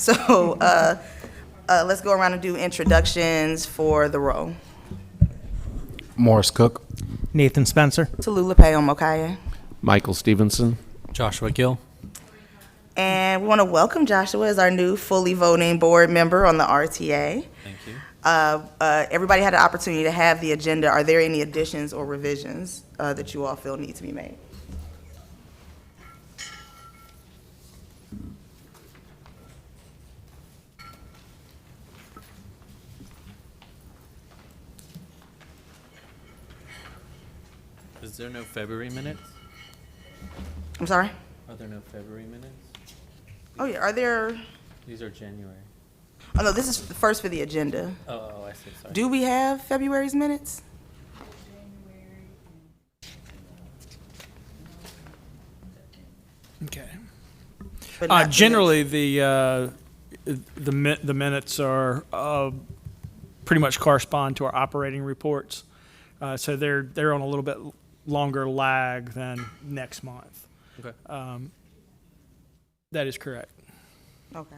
So let's go around and do introductions for the row. Morris Cook. Nathan Spencer. Tallulah Payom-Okoye. Michael Stevenson. Joshua Gill. And we want to welcome Joshua as our new fully voting board member on the RTA. Thank you. Everybody had an opportunity to have the agenda. Are there any additions or revisions that you all feel need to be made? Is there no February minutes? I'm sorry? Are there no February minutes? Oh, yeah, are there? These are January. Oh, no, this is first for the agenda. Oh, I see, sorry. Do we have February's minutes? Okay. But not the Generally, the minutes are pretty much correspond to our operating reports, so they're on a little bit longer lag than next month. Okay. That is correct. Okay.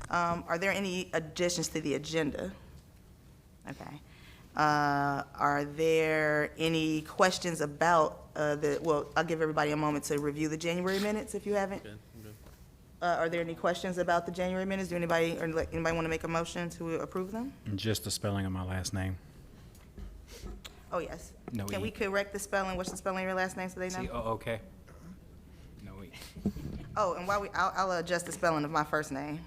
Are there any additions to the agenda? Okay. Are there any questions about well, I'll give everybody a moment to review the January minutes if you haven't. Good. I'm good. Are there any questions about the January minutes? Do anybody want to make a motion to approve them? Just the spelling of my last name. Oh, yes. No Can E. we correct the spelling? What's the spelling of your last name so they know? C-O-O-K. No E. Oh, and while I'll adjust the spelling of my first name.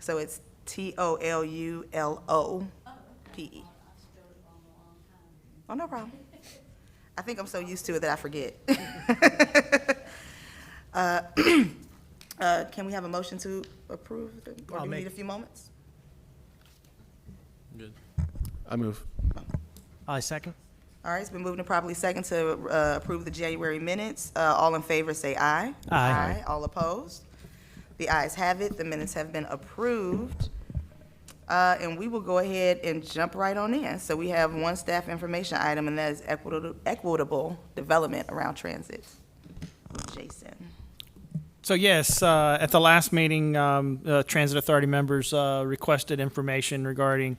So it's Tolulope. Oh, no problem. I think I'm so used to it that I forget. Can we have a motion to approve? Or do we need a few moments? Good. I move. I second. All right, it's been moved and properly second to approve the January minutes. All in favor, say aye. Aye. All opposed? The ayes have it. The minutes have been approved. And we will go ahead and jump right on in. So we have one staff information item, and that is equitable development around transit. Jason. So yes, at the last meeting, Transit Authority members requested information regarding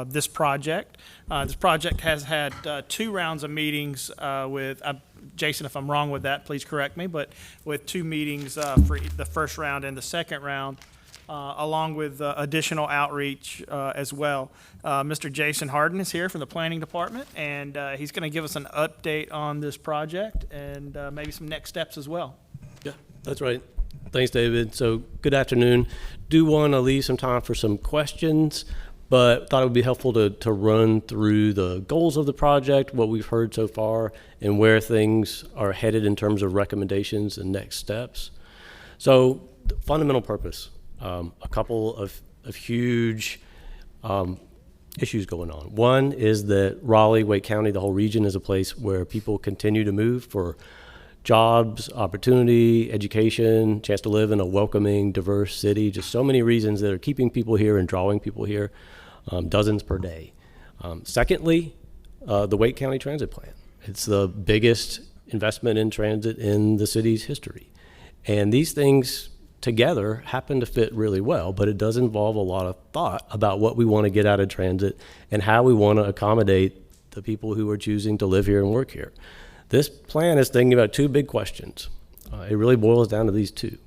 this project. This project has had 2 rounds of meetings with, Jason, if I'm wrong with that, please correct me, but with 2 meetings for the first round and the second round, along with additional outreach as well. Mr. Jason Harden is here from the Planning Department, and he's going to give us an update on this project and maybe some next steps as well. Yeah, that's right. Thanks, David. So good afternoon. Do want to leave some time for some questions, but thought it would be helpful to run through the goals of the project, what we've heard so far, and where things are headed in terms of recommendations and next steps. So the fundamental purpose, a couple of huge issues going on. One is that Raleigh, Wake County, the whole region is a place where people continue to move for jobs, opportunity, education, chance to live in a welcoming, diverse city, just so many reasons that are keeping people here and drawing people here, dozens per day. Secondly, the Wake County Transit Plan. It's the biggest investment in transit in the city's history. And these things together happen to fit really well, but it does involve a lot of thought about what we want to get out of transit and how we want to accommodate the people who are choosing to live here and work here. This plan is thinking about 2 big questions. It really boils down to these 2.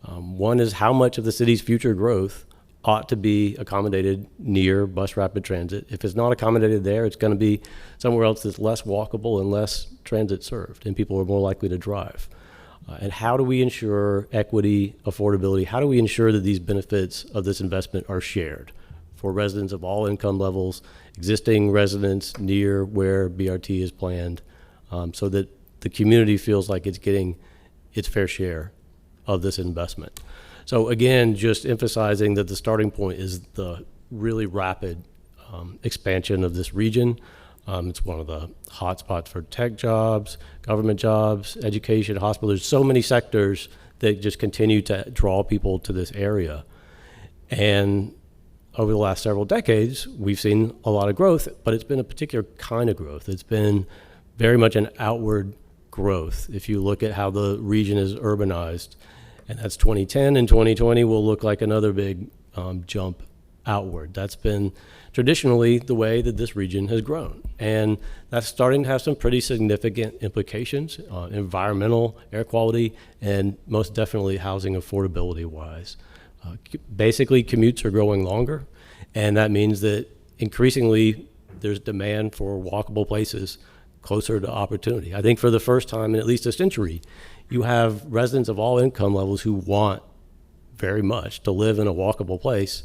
One is how much of the city's future growth ought to be accommodated near bus rapid transit. If it's not accommodated there, it's going to be somewhere else that's less walkable and less transit served, and people are more likely to drive. And how do we ensure equity, affordability? How do we ensure that these benefits of this investment are shared for residents of all income levels, existing residents near where BRT is planned, so that the community feels like it's getting its fair share of this investment. So again, just emphasizing that the starting point is the really rapid expansion of this region. It's one of the hot spots for tech jobs, government jobs, education, hospitals. There's so many sectors that just continue to draw people to this area. And over the last several decades, we've seen a lot of growth, but it's been a particular kind of growth. It's been very much an outward growth. If you look at how the region is urbanized, And that's 2010, and 2020 will look like another big jump outward. That's been traditionally the way that this region has grown. And that's starting to have some pretty significant implications, environmental, air quality, and most definitely housing affordability wise. Basically, commutes are growing longer, and that means that increasingly there's demand for walkable places closer to opportunity. I think for the first time in at least a century, you have residents of all income levels who want very much to live in a walkable place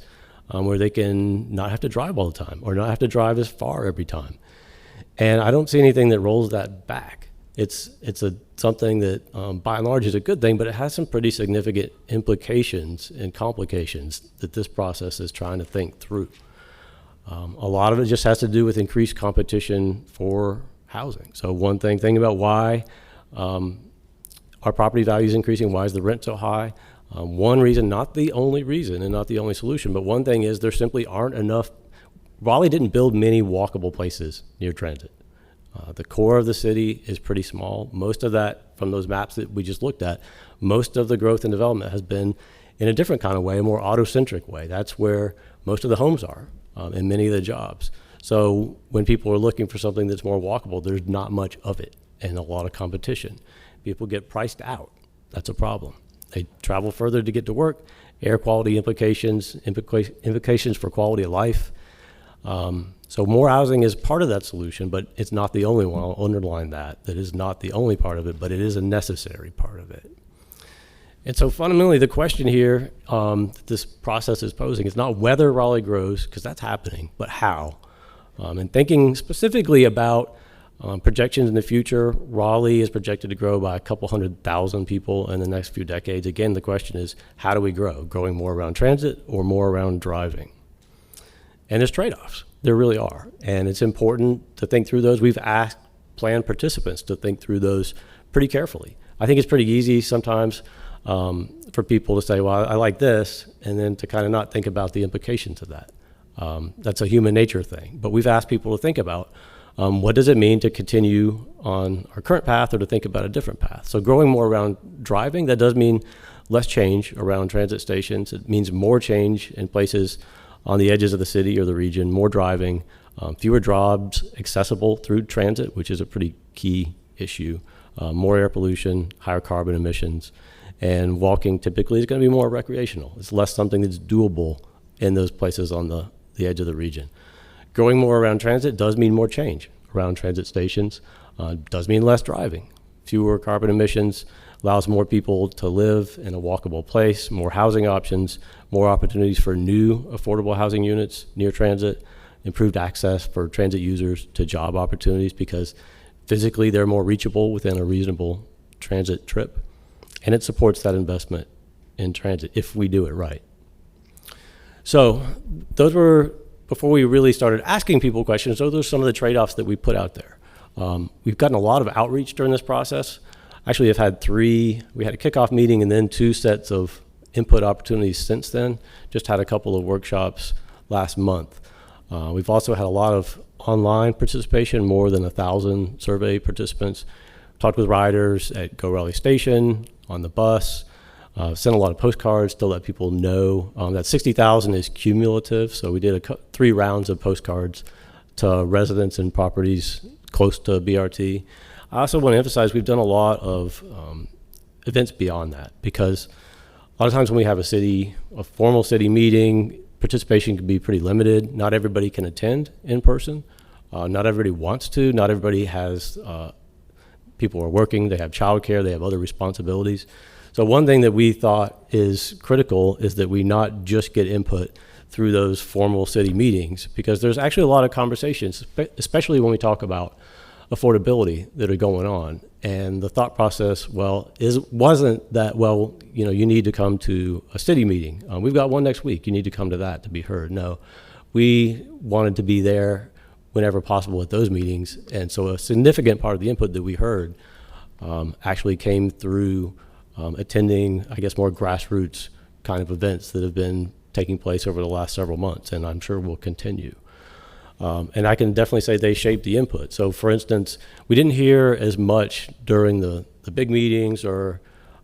where they can not have to drive all the time or not have to drive as far every time. And I don't see anything that rolls that back. It's something that by and large is a good thing, but it has some pretty significant implications and complications that this process is trying to think through. A lot of it just has to do with increased competition for housing. So one thing about why our property value is increasing, why is the rent so high? One reason, not the only reason and not the only solution, but one thing is there simply aren't enough. Raleigh didn't build many walkable places near transit. The core of the city is pretty small. Most of that, from those maps that we just looked at, most of the growth and development has been in a different kind of way, a more auto-centric way. That's where most of the homes are and many of the jobs. So when people are looking for something that's more walkable, there's not much of it and a lot of competition. People get priced out. That's a problem. They travel further to get to work, air quality implications for quality of life. So more housing is part of that solution, but it's not the only one. I'll underline that. That is not the only part of it, but it is a necessary part of it. And so fundamentally, the question here that this process is posing is not whether Raleigh grows, because that's happening, but how. And thinking specifically about projections in the future, Raleigh is projected to grow by a couple 100,000 people in the next few decades. Again, the question is, how do we grow? Growing more around transit or more around driving? And there's trade-offs. There really are. And it's important to think through those. We've asked plan participants to think through those pretty carefully. I think it's pretty easy sometimes for people to say, well, I like this, and then to kind of not think about the implications of that. That's a human nature thing. But we've asked people to think about what does it mean to continue on our current path or to think about a different path. So growing more around driving, that does mean less change around transit stations. It means more change in places on the edges of the city or the region, more driving, fewer jobs accessible through transit, which is a pretty key issue, more air pollution, higher carbon emissions, and walking typically is going to be more recreational. It's less something that's doable in those places on the edge of the region. Growing more around transit does mean more change around transit stations, does mean less driving, fewer carbon emissions, allows more people to live in a walkable place, more housing options, more opportunities for new affordable housing units near transit, improved access for transit users to job opportunities because physically they're more reachable within a reasonable transit trip. And it supports that investment in transit if we do it right. So those were, before we really started asking people questions, those are some of the trade-offs that we put out there. We've gotten a lot of outreach during this process. Actually, we had a kickoff meeting and then 2 sets of input opportunities since then. Just had a couple of workshops last month. We've also had a lot of online participation, more than 1,000 survey participants. Talked with riders at Go Raleigh Station, on the bus, sent a lot of postcards to let people know that 60,000 is cumulative. So we did 3 rounds of postcards to residents and properties close to BRT. I also want to emphasize we've done a lot of events beyond that because a lot of times when we have a formal city meeting, participation can be pretty limited. Not everybody can attend in person. Not everybody wants to. Not everybody has, people are working, they have childcare, they have other responsibilities. So one thing that we thought is critical is that we not just get input through those formal city meetings because there's actually a lot of conversations, especially when we talk about affordability that are going on. And the thought process, wasn't that, you need to come to a city meeting. We've got one next week. You need to come to that to be heard. No, we wanted to be there whenever possible at those meetings. And so a significant part of the input that we heard actually came through attending, I guess, more grassroots kind of events that have been taking place over the last several months, and I'm sure will continue. And I can definitely say they shaped the input. So for instance, we didn't hear as much during the big meetings or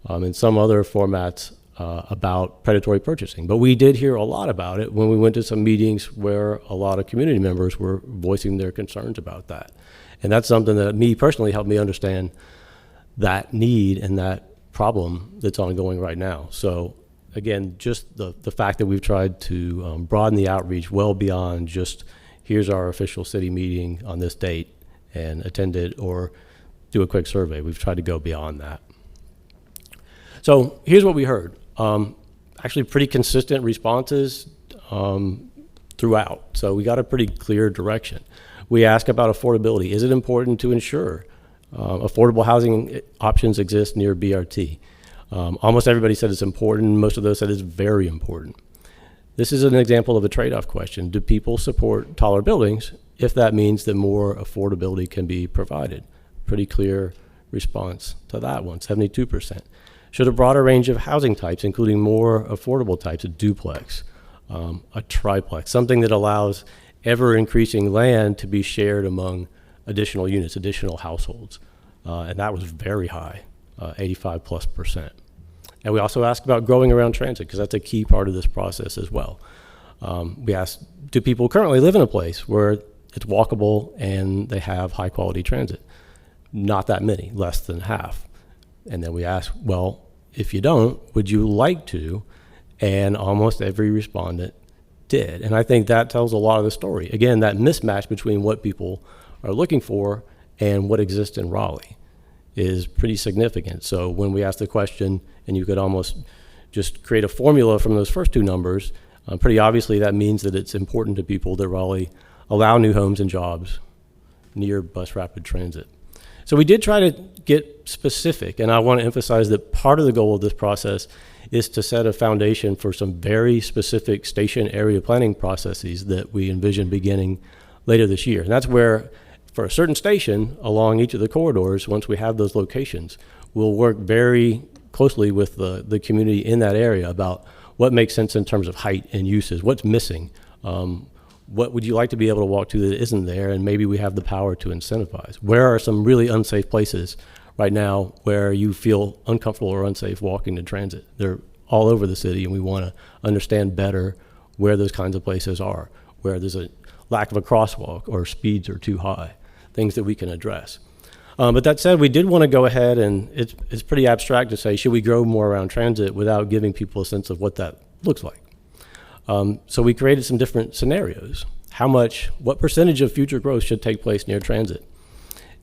and some other formats about predatory purchasing. But we did hear a lot about it when we went to some meetings where a lot of community members were voicing their concerns about that. And that's something that me personally helped me understand that need and that problem that's ongoing right now. So again, just the fact that we've tried to broaden the outreach well beyond just here's our official city meeting on this date and attend it or do a quick survey. We've tried to go beyond that. So here's what we heard. Actually pretty consistent responses throughout. So we got a pretty clear direction. We asked about affordability. Is it important to ensure affordable housing options exist near BRT? Almost everybody said it's important. Most of those said it's very important. This is an example of a trade-off question. Do people support taller buildings if that means that more affordability can be provided? Pretty clear response to that one, 72%. Should a broader range of housing types, including more affordable types, a duplex, a triplex, something that allows ever-increasing land to be shared among additional units, additional households. And that was very high, 85+%. And we also asked about growing around transit, because that's a key part of this process as well. We asked, do people currently live in a place where it's walkable and they have high quality transit? Not that many, less than half. And then we asked, well, if you don't, would you like to? And almost every respondent did. And I think that tells a lot of the story. Again, that mismatch between what people are looking for and what exists in Raleigh is pretty significant. So when we asked the question, and you could almost just create a formula from those first two numbers, pretty obviously that means that it's important to people that Raleigh allow new homes and jobs near bus rapid transit. So we did try to get specific, and I want to emphasize that part of the goal of this process is to set a foundation for some very specific station area planning processes that we envision beginning later this year. And that's where, for a certain station along each of the corridors, once we have those locations, we'll work very closely with the community in that area about what makes sense in terms of height and uses, what's missing, what would you like to be able to walk to that isn't there, and maybe we have the power to incentivize. Where are some really unsafe places right now where you feel uncomfortable or unsafe walking to transit? They're all over the city, and we want to understand better where those kinds of places are, where there's a lack of a crosswalk or speeds are too high, things that we can address. But that said, we did want to go ahead, and it's pretty abstract to say, should we grow more around transit without giving people a sense of what that looks like? So we created some different scenarios. What percentage of future growth should take place near transit?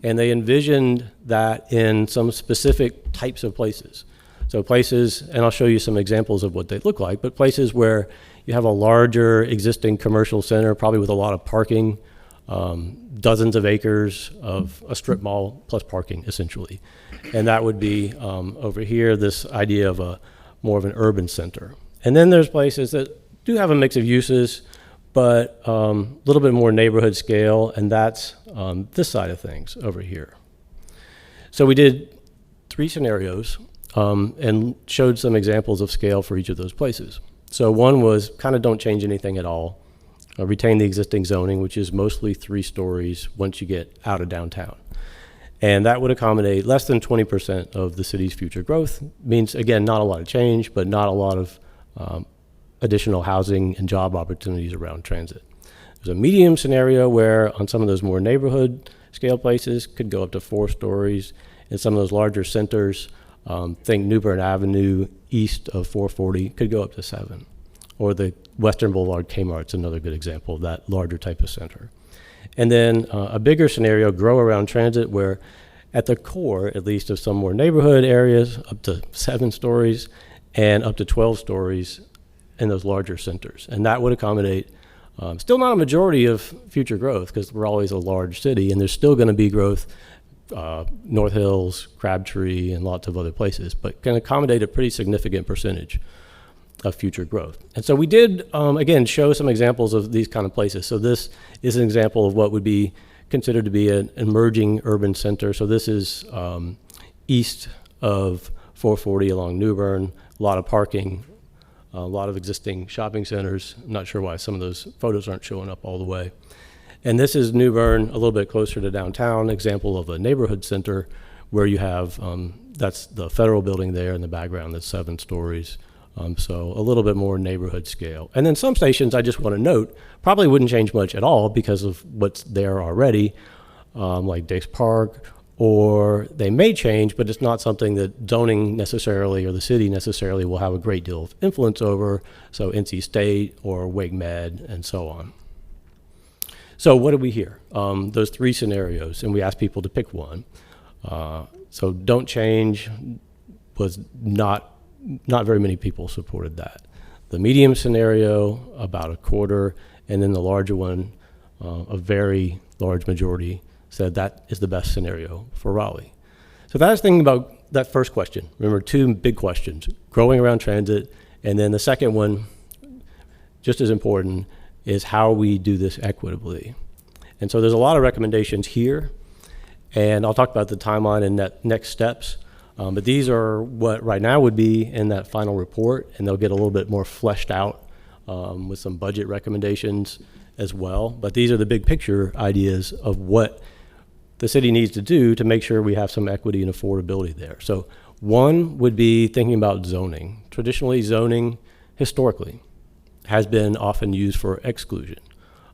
And they envisioned that in some specific types of places. So places, and I'll show you some examples of what they look like, but places where you have a larger existing commercial center, probably with a lot of parking, dozens of acres of a strip mall plus parking, essentially. And that would be over here, this idea of more of an urban center. And then there's places that do have a mix of uses, but a little bit more neighborhood scale, and that's this side of things over here. So we did 3 scenarios and showed some examples of scale for each of those places. So one was kind of don't change anything at all, retain the existing zoning, which is mostly 3 stories once you get out of downtown. And that would accommodate less than 20% of the city's future growth. Means, again, not a lot of change, but not a lot of additional housing and job opportunities around transit. There's a medium scenario where on some of those more neighborhood scale places could go up to 4 stories. In some of those larger centers, think New Bern Avenue east of 440 could go up to 7. Or the Western Boulevard Kmart's another good example of that larger type of center. And then a bigger scenario, grow around transit, where at the core, at least of some more neighborhood areas, up to 7 stories and up to 12 stories in those larger centers. And that would accommodate still not a majority of future growth, because we're always a large city, and there's still going to be growth, North Hills, Crabtree, and lots of other places, but can accommodate a pretty significant percentage of future growth. And so we did, again, show some examples of these kind of places. So this is an example of what would be considered to be an emerging urban center. So this is east of 440 along New Bern, a lot of parking, a lot of existing shopping centers. I'm not sure why some of those photos aren't showing up all the way. And this is New Bern, a little bit closer to downtown, example of a neighborhood center where you have That's the federal building there in the background that's 7 stories. So a little bit more neighborhood scale. And then some stations, I just want to note, probably wouldn't change much at all because of what's there already, like Dace Park, or they may change, but it's not something that zoning necessarily or the city necessarily will have a great deal of influence over, so NC State or Wake Med and so on. So what did we hear? Those 3 scenarios, and we asked people to pick one. So don't change was not very many people supported that. The medium scenario, about a quarter, and then the larger one, a very large majority, said that is the best scenario for Raleigh. So that is thinking about that first question. Remember, 2 big questions, growing around transit, and then the second one, just as important, is how we do this equitably. And so there's a lot of recommendations here, and I'll talk about the timeline and next steps. But these are what right now would be in that final report, and they'll get a little bit more fleshed out with some budget recommendations as well. But these are the big picture ideas of what the city needs to do to make sure we have some equity and affordability there. So one would be thinking about zoning. Traditionally, zoning historically has been often used for exclusion,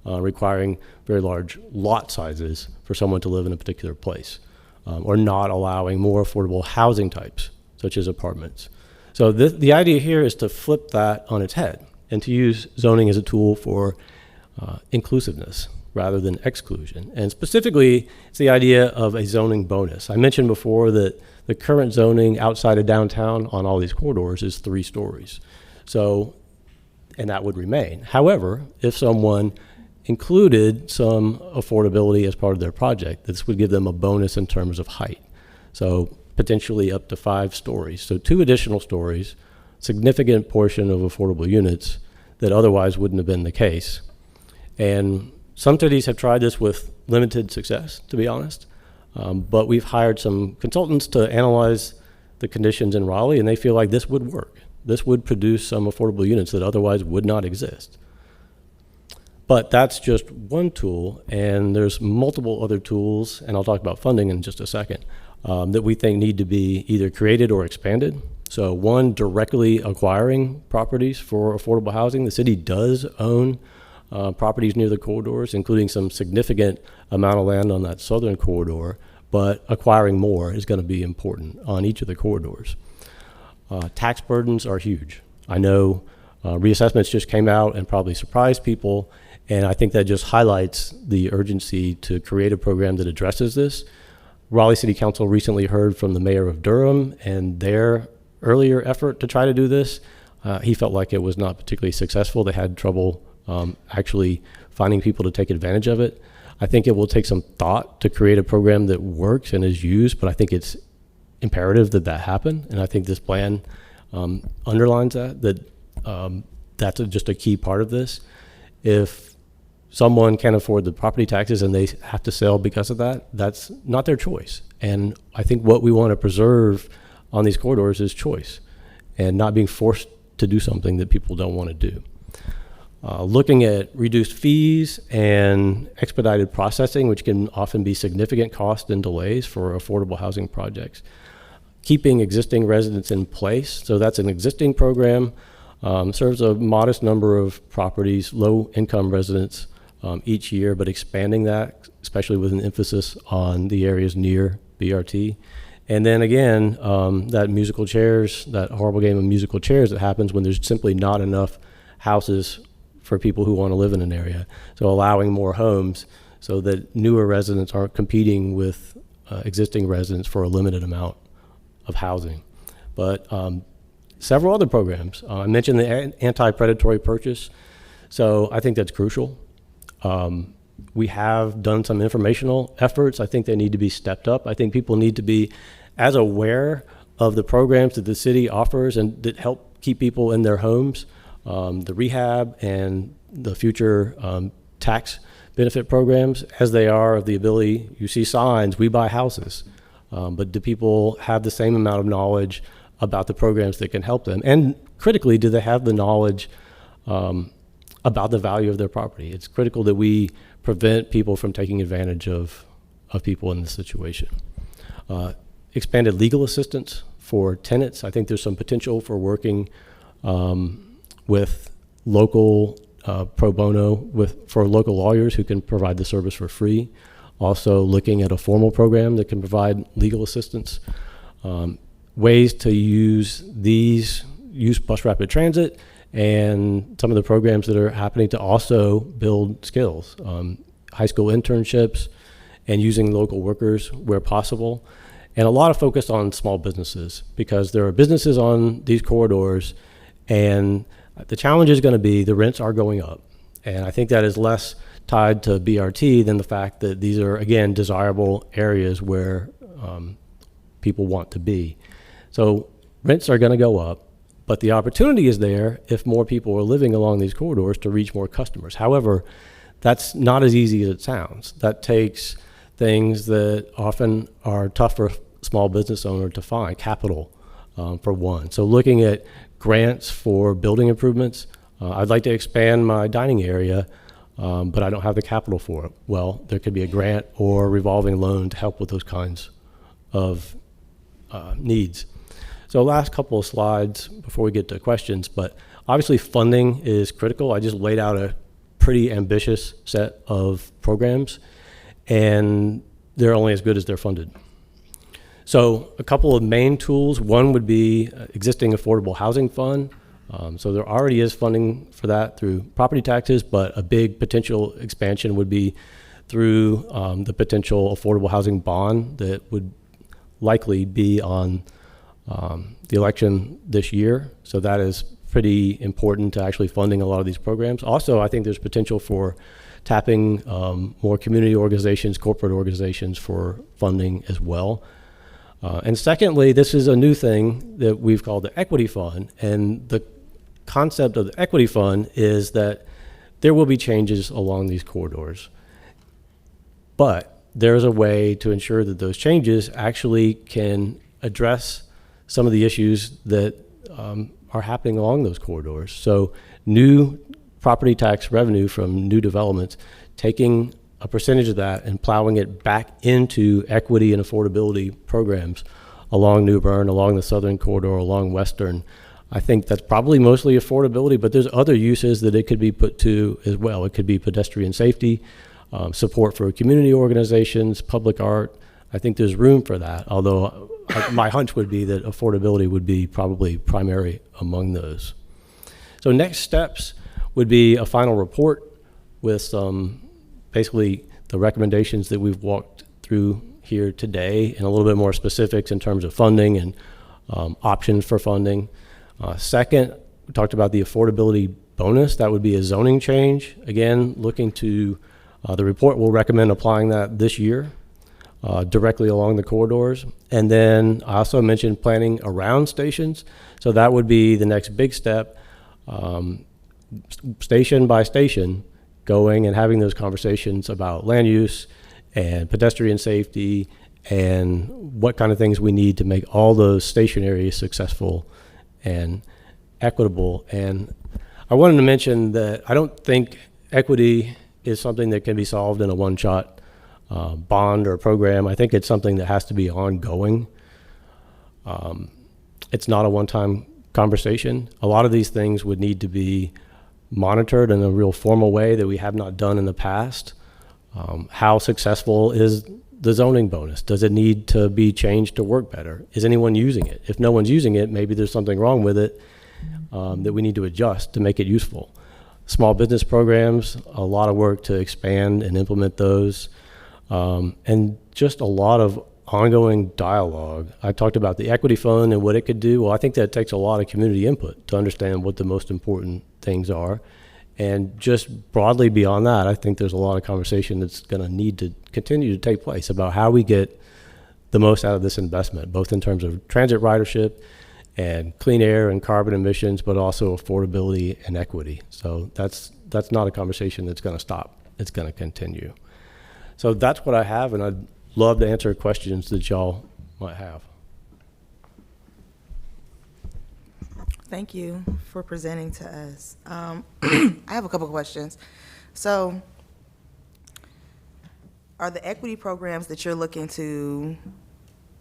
requiring very large lot sizes for someone to live in a particular place. Or not allowing more affordable housing types, such as apartments. So the idea here is to flip that on its head and to use zoning as a tool for inclusiveness rather than exclusion. And specifically, it's the idea of a zoning bonus. I mentioned before that the current zoning outside of downtown on all these corridors is 3 stories. So, and that would remain. However, if someone included some affordability as part of their project, this would give them a bonus in terms of height. So potentially up to 5 stories. So 2 additional stories, significant portion of affordable units that otherwise wouldn't have been the case. And some cities have tried this with limited success, to be honest. But we've hired some consultants to analyze the conditions in Raleigh, and they feel like this would work. This would produce some affordable units that otherwise would not exist. But that's just one tool, and there's multiple other tools, and I'll talk about funding in just a second, that we think need to be either created or expanded. So one, directly acquiring properties for affordable housing. The city does own properties near the corridors, including some significant amount of land on that southern corridor, but acquiring more is going to be important on each of the corridors. Tax burdens are huge. I know reassessments just came out and probably surprised people, and I think that just highlights the urgency to create a program that addresses this. Raleigh City Council recently heard from the mayor of Durham and their earlier effort to try to do this. He felt like it was not particularly successful. They had trouble actually finding people to take advantage of it. I think it will take some thought to create a program that works and is used, but I think it's imperative that that happen. And I think this plan underlines that that's just a key part of this. If someone can't afford the property taxes and they have to sell because of that, that's not their choice. And I think what we want to preserve on these corridors is choice and not being forced to do something that people don't want to do. Looking at reduced fees and expedited processing, which can often be significant cost and delays for affordable housing projects. Keeping existing residents in place, so that's an existing program, serves a modest number of properties, low-income residents each year, but expanding that, especially with an emphasis on the areas near BRT. And then again, that musical chairs, that horrible game of musical chairs that happens when there's simply not enough houses for people who want to live in an area. So allowing more homes so that newer residents aren't competing with existing residents for a limited amount of housing. But several other programs. I mentioned the anti-predatory purchase. So I think that's crucial. We have done some informational efforts. I think they need to be stepped up. I think people need to be as aware of the programs that the city offers and that help keep people in their homes, the rehab and the future tax benefit programs, as they are of the ability. You see signs, we buy houses, but do people have the same amount of knowledge about the programs that can help them? And critically, do they have the knowledge about the value of their property? It's critical that we prevent people from taking advantage of people in this situation. expanded legal assistance for tenants. I think there's some potential for working with local pro bono for local lawyers who can provide the service for free. Also looking at a formal program that can provide legal assistance. Ways to use bus rapid transit and some of the programs that are happening to also build skills. High school internships and using local workers where possible. And a lot of focus on small businesses because there are businesses on these corridors and the challenge is going to be the rents are going up. And I think that is less tied to BRT than the fact that these are, again, desirable areas where people want to be. So rents are going to go up, but the opportunity is there if more people are living along these corridors to reach more customers. However, that's not as easy as it sounds. That takes things that often are tough for a small business owner to find, capital for one. So looking at grants for building improvements, I'd like to expand my dining area, but I don't have the capital for it. Well, there could be a grant or revolving loan to help with those kinds of needs. So last couple of slides before we get to questions, but obviously funding is critical. I just laid out a pretty ambitious set of programs, and they're only as good as they're funded. So a couple of main tools. One would be existing affordable housing fund. So there already is funding for that through property taxes, but a big potential expansion would be through the potential affordable housing bond that would likely be on the election this year. So that is pretty important to actually funding a lot of these programs. Also, I think there's potential for tapping more community organizations, corporate organizations for funding as well. And secondly, this is a new thing that we've called the equity fund. And the concept of the equity fund is that there will be changes along these corridors. But there's a way to ensure that those changes actually can address some of the issues that are happening along those corridors. So new property tax revenue from new developments, taking a percentage of that and plowing it back into equity and affordability programs along New Bern, along the southern corridor, along Western. I think that's probably mostly affordability, but there's other uses that it could be put to as well. It could be pedestrian safety, support for community organizations, public art. I think there's room for that, although my hunch would be that affordability would be probably primary among those. So next steps would be a final report with some basically the recommendations that we've walked through here today and a little bit more specifics in terms of funding and options for funding. Second, we talked about the affordability bonus. That would be a zoning change. Again, looking to the report will recommend applying that this year directly along the corridors. And then I also mentioned planning around stations. So that would be the next big step, station by station, going and having those conversations about land use and pedestrian safety and what kind of things we need to make all those station areas successful and equitable. And I wanted to mention that I don't think equity is something that can be solved in a one-shot bond or program. I think it's something that has to be ongoing. It's not a one-time conversation. A lot of these things would need to be monitored in a real formal way that we have not done in the past. How successful is the zoning bonus? Does it need to be changed to work better? Is anyone using it? If no one's using it, maybe there's something wrong with it that we need to adjust to make it useful. Small business programs, a lot of work to expand and implement those, and just a lot of ongoing dialogue. I talked about the equity fund and what it could do. Well, I think that takes a lot of community input to understand what the most important things are. And just broadly beyond that, I think there's a lot of conversation that's going to need to continue to take place about how we get the most out of this investment, both in terms of transit ridership and clean air and carbon emissions, but also affordability and equity. So that's not a conversation that's going to stop. It's going to continue. So that's what I have, and I'd love to answer questions that y'all might have. Thank you for presenting to us. I have a couple questions. So, are the equity programs that you're looking to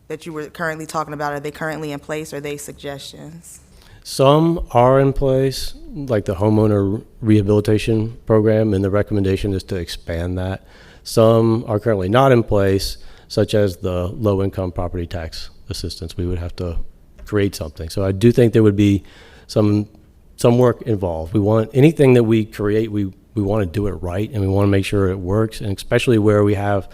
that you were currently talking about, are they currently in place, or are they suggestions? Some are in place, like the homeowner rehabilitation program, and the recommendation is to expand that. Some are currently not in place, such as the low-income property tax assistance. We would have to create something. So I do think there would be some work involved. We want anything that we create, we want to do it right, and we want to make sure it works, and especially where we have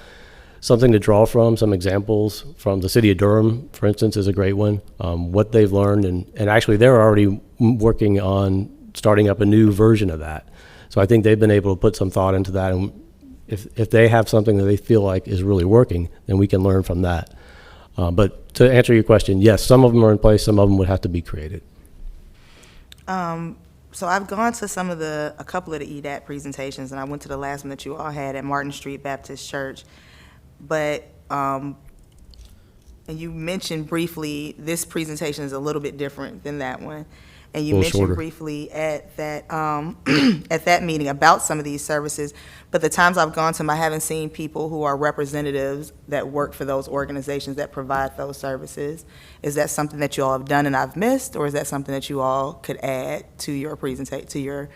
something to draw from. Some examples from the city of Durham, for instance, is a great one. What they've learned, and actually they're already working on starting up a new version of that. So I think they've been able to put some thought into that, and if they have something that they feel like is really working, then we can learn from that. But to answer your question, yes, some of them are in place, some of them would have to be created. So I've gone to a couple of the EDAT presentations, and I went to the last one that you all had at Martin Street Baptist Church. But, and you mentioned briefly, this presentation is a little bit different than that one. And you A little mentioned shorter. briefly at that, at that meeting about some of these services. But the times I've gone to them, I haven't seen people who are representatives that work for those organizations that provide those services. Is that something that you all have done and I've missed, or is that something that you all could add to your to your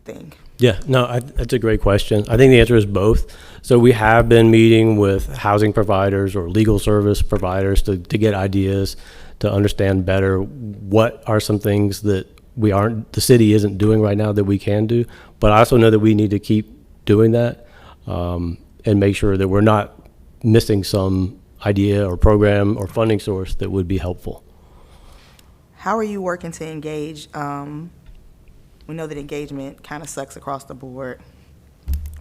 thing? Yeah, no, that's a great question. I think the answer is both. So we have been meeting with housing providers or legal service providers to get ideas, to understand better what are some things that the city isn't doing right now that we can do. But I also know that we need to keep doing that and make sure that we're not missing some idea or program or funding source that would be helpful. How are you working to engage? We know that engagement kind of sucks across the board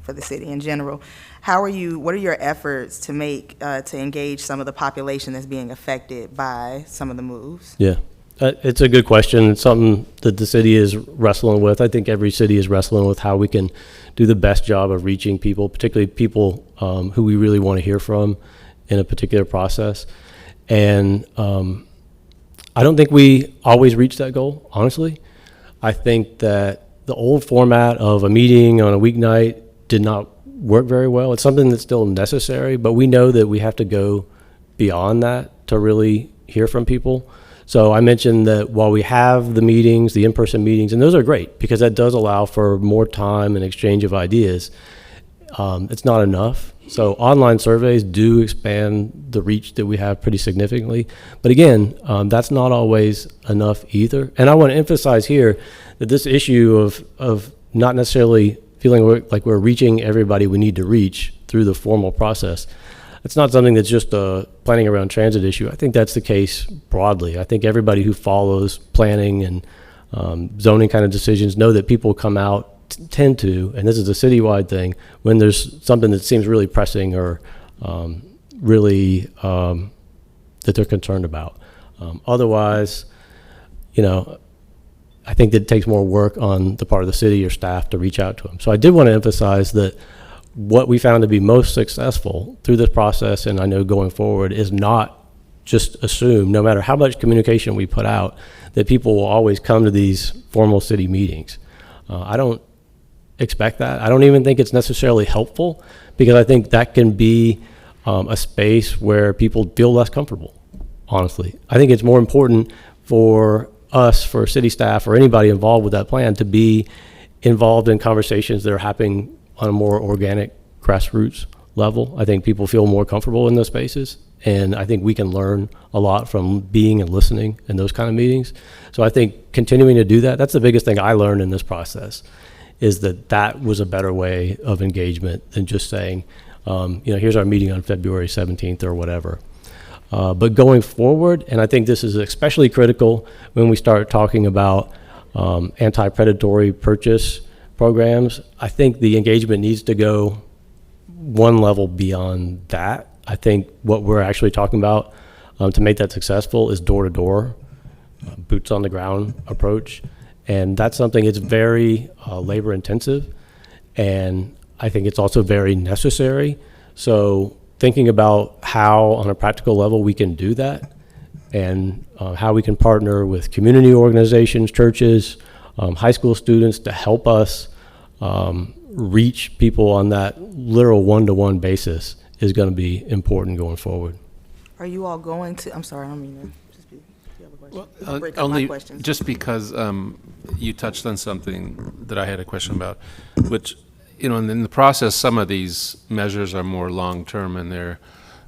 for the city in general. What are your efforts to to engage some of the population that's being affected by some of the moves? Yeah, it's a good question. It's something that the city is wrestling with. I think every city is wrestling with how we can do the best job of reaching people, particularly people who we really want to hear from in a particular process. And I don't think we always reach that goal, honestly. I think that the old format of a meeting on a weeknight did not work very well. It's something that's still necessary, but we know that we have to go beyond that to really hear from people. So I mentioned that while we have the meetings, the in-person meetings, and those are great because that does allow for more time and exchange of ideas, it's not enough. So online surveys do expand the reach that we have pretty significantly. But again, that's not always enough either. And I want to emphasize here that this issue of not necessarily feeling like we're reaching everybody we need to reach through the formal process, it's not something that's just a planning around transit issue. I think that's the case broadly. I think everybody who follows planning and zoning kind of decisions know that people come out tend to, and this is a citywide thing, when there's something that seems really pressing or really that they're concerned about. Otherwise, I think that it takes more work on the part of the city or staff to reach out to them. So I did want to emphasize that what we found to be most successful through this process, and I know going forward, is not just assume, no matter how much communication we put out, that people will always come to these formal city meetings. I don't expect that. I don't even think it's necessarily helpful, because I think that can be a space where people feel less comfortable, honestly. I think it's more important for us, for city staff, or anybody involved with that plan to be involved in conversations that are happening on a more organic, grassroots level. I think people feel more comfortable in those spaces, and I think we can learn a lot from being and listening in those kind of meetings. So I think continuing to do that, that's the biggest thing I learned in this process, is that was a better way of engagement than just saying, here's our meeting on February 17th or whatever. But going forward, and I think this is especially critical when we start talking about anti-predatory purchase programs, I think the engagement needs to go one level beyond that. I think what we're actually talking about to make that successful is door-to-door, boots on the ground approach. And that's something that's very labor intensive, and I think it's also very necessary. So thinking about how on a practical level we can do that, and how we can partner with community organizations, churches, high school students to help us reach people on that literal one-to-one basis is going to be important going forward. Are you all going to, I'm sorry, I don't mean to just be, do you have a question? You can break up my Only questions. just because you touched on something that I had a question about, which, you know, in the process, some of these measures are more long-term in their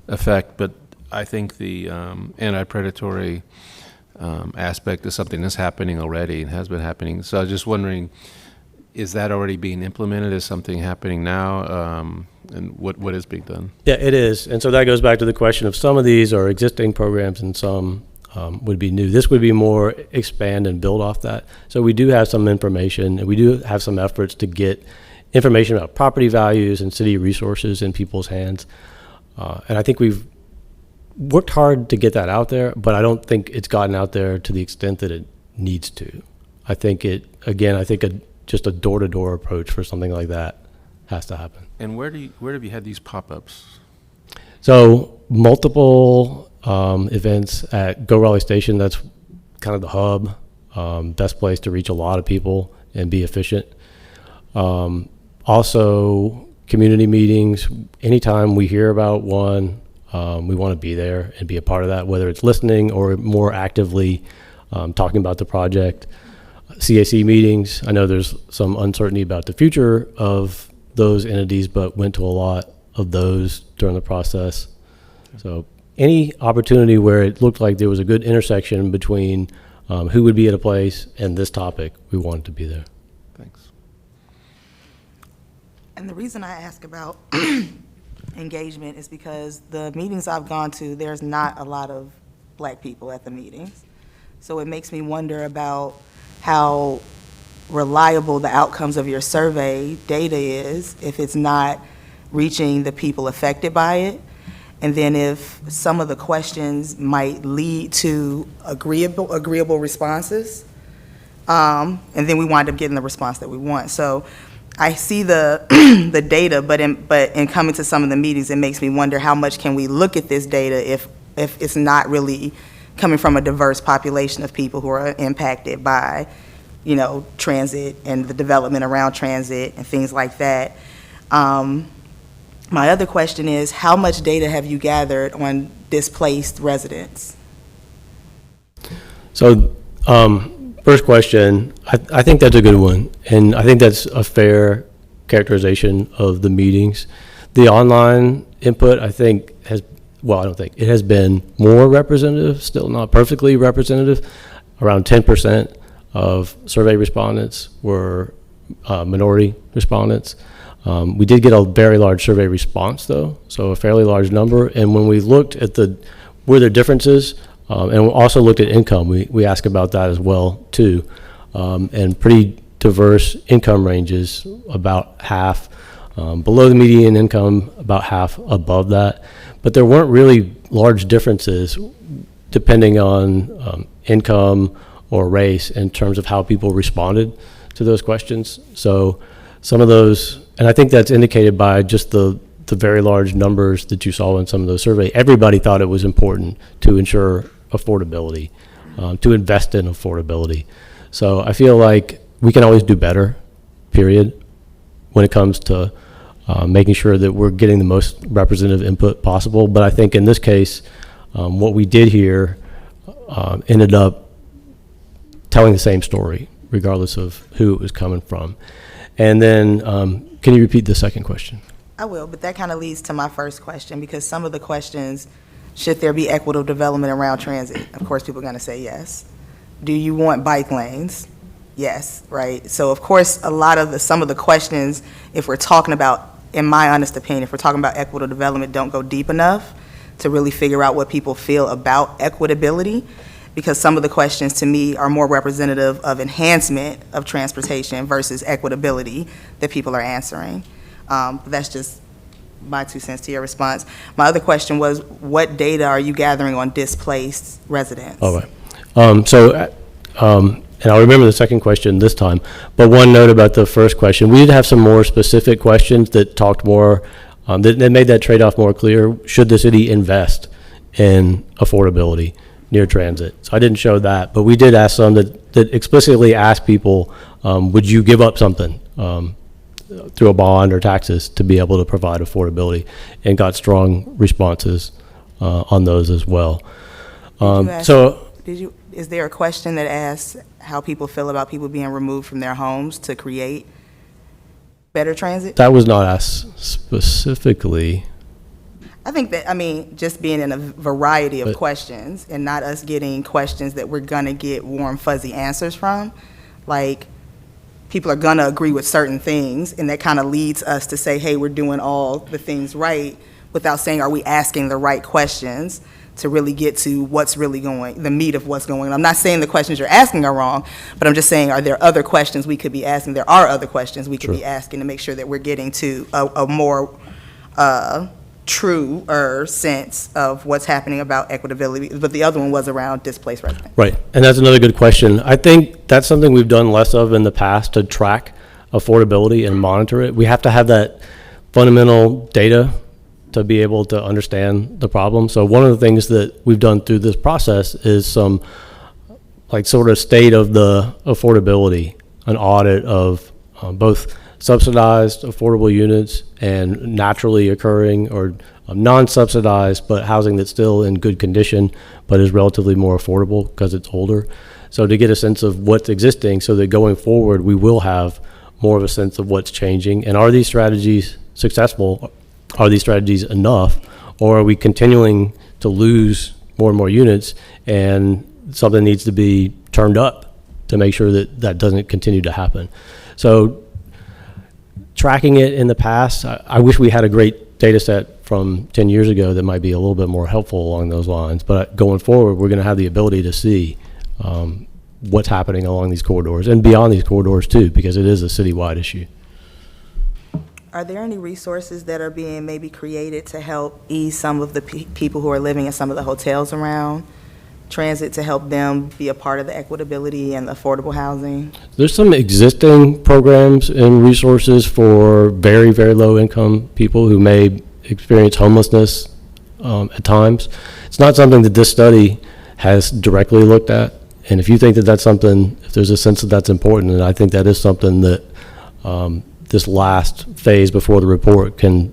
effect, but I think the anti-predatory aspect is something that's happening already and has been happening. So I was just wondering, is that already being implemented? Is something happening now? And what is being done? Yeah, it is. And so that goes back to the question of some of these are existing programs and some would be new. This would be more expand and build off that. So we do have some information, and we do have some efforts to get information about property values and city resources in people's hands. And I think we've worked hard to get that out there, but I don't think it's gotten out there to the extent that it needs to. I think just a door-to-door approach for something like that has to happen. And where have you had these pop-ups? So multiple events at Go Raleigh Station. That's kind of the hub, best place to reach a lot of people and be efficient. Also, community meetings. Anytime we hear about one, we want to be there and be a part of that, whether it's listening or more actively talking about the project. CAC meetings. I know there's some uncertainty about the future of those entities, but went to a lot of those during the process. So any opportunity where it looked like there was a good intersection between who would be at a place and this topic, we wanted to be there. Thanks. And the reason I ask about engagement is because the meetings I've gone to, there's not a lot of Black people at the meetings. So it makes me wonder about how reliable the outcomes of your survey data is if it's not reaching the people affected by it. And then if some of the questions might lead to agreeable responses, and then we wind up getting the response that we want. So I see the the data, but in coming to some of the meetings, it makes me wonder how much can we look at this data if it's not really coming from a diverse population of people who are impacted by, you know, transit and the development around transit and things like that. My other question is, how much data have you gathered on displaced residents? So, first question, I think that's a good one, and I think that's a fair characterization of the meetings. The online input, I think, it has been more representative, still not perfectly representative. Around 10% of survey respondents were minority respondents. We did get a very large survey response, though, so a fairly large number. And when we looked at were there differences, and we also looked at income, we asked about that as well, too, and pretty diverse income ranges, about half below the median income, about half above that. But there weren't really large differences depending on income or race in terms of how people responded to those questions. So some of those, and I think that's indicated by just the very large numbers that you saw in some of those surveys. Everybody thought it was important to ensure affordability, to invest in affordability. So I feel like we can always do better, period, when it comes to making sure that we're getting the most representative input possible. But I think in this case, what we did here ended up telling the same story, regardless of who it was coming from. And then, can you repeat the second question? I will, but that kind of leads to my first question, because some of the questions, should there be equitable development around transit? Of course, people are going to say yes. Do you want bike lanes? Yes, right? So of course, some of the questions, if we're talking about, in my honest opinion, if we're talking about equitable development, don't go deep enough to really figure out what people feel about equitability, because some of the questions to me are more representative of enhancement of transportation versus equitability that people are answering. But that's just my 2 cents to your response. My other question was, what data are you gathering on displaced residents? All right. And I'll remember the second question this time, but one note about the first question. We did have some more specific questions that talked more, that made that trade-off more clear. Should the city invest in affordability near transit? So I didn't show that, but we did ask some that explicitly asked people, would you give up something through a bond or taxes to be able to provide affordability, and got strong responses on those as well. Did you ask- So Is there a question that asks how people feel about people being removed from their homes to create better transit? that was not asked specifically. I think that, I mean, just being in a variety of But- questions and not us getting questions that we're gonna get warm, fuzzy answers from. Like, people are gonna agree with certain things, and that kind of leads us to say, hey, we're doing all the things right, without saying, are we asking the right questions to really get to what's really going, the meat of what's going on. I'm not saying the questions you're asking are wrong, but I'm just saying, are there other questions we could be asking? There are other questions we could be asking to make sure that we're getting to a more truer sense of what's happening about equitability. But the other one was around displaced residents. Right, and that's another good question. I think that's something we've done less of in the past, to track affordability and monitor it. We have to have that fundamental data to be able to understand the problem. So one of the things that we've done through this process is some like sort of state of the affordability, an audit of both subsidized affordable units and naturally occurring or non-subsidized, but housing that's still in good condition, but is relatively more affordable because it's older. So to get a sense of what's existing, so that going forward, we will have more of a sense of what's changing. And are these strategies successful? Are these strategies enough? Or are we continuing to lose more and more units, and something needs to be turned up to make sure that that doesn't continue to happen? So tracking it in the past, I wish we had a great data set from 10 years ago that might be a little bit more helpful along those lines. But going forward, we're going to have the ability to see what's happening along these corridors and beyond these corridors too, because it is a citywide issue. Are there any resources that are being maybe created to help ease some of the people who are living in some of the hotels around transit, to help them be a part of the equitability and the affordable housing? There's some existing programs and resources for very, very low income people who may experience homelessness at times. It's not something that this study has directly looked at. And if you think that that's something, if there's a sense that that's important, then I think that is something that this last phase before the report can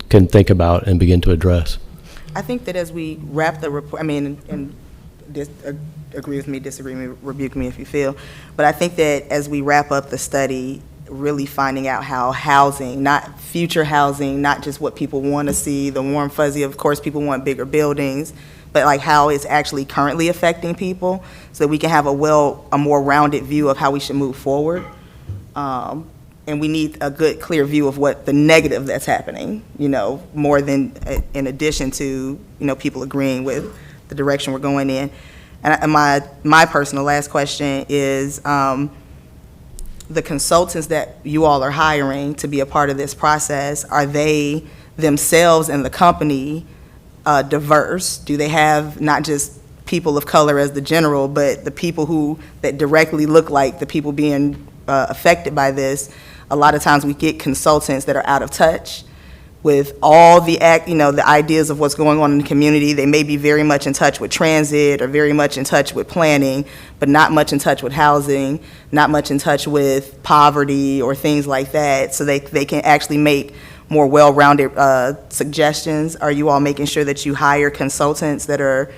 think about and begin to address. I think that as we wrap the report, I mean, and agree with me, disagree with me, rebuke me if you feel, but I think that as we wrap up the study, really finding out how housing, not future housing, not just what people want to see, the warm fuzzy, of course people want bigger buildings, but like how it's actually currently affecting people, so that we can have a more rounded view of how we should move forward. And we need a good, clear view of what the negative that's happening, you know, more than in addition to, you know, people agreeing with the direction we're going in. And my personal last question is, the consultants that you all are hiring to be a part of this process, are they themselves and the company diverse? Do they have not just people of color as the general, but the people that directly look like the people being affected by this? A lot of times we get consultants that are out of touch with all the the ideas of what's going on in the community. They may be very much in touch with transit or very much in touch with planning, but not much in touch with housing, not much in touch with poverty or things like that, so they can actually make more well-rounded suggestions. Are you all making sure that you hire consultants that are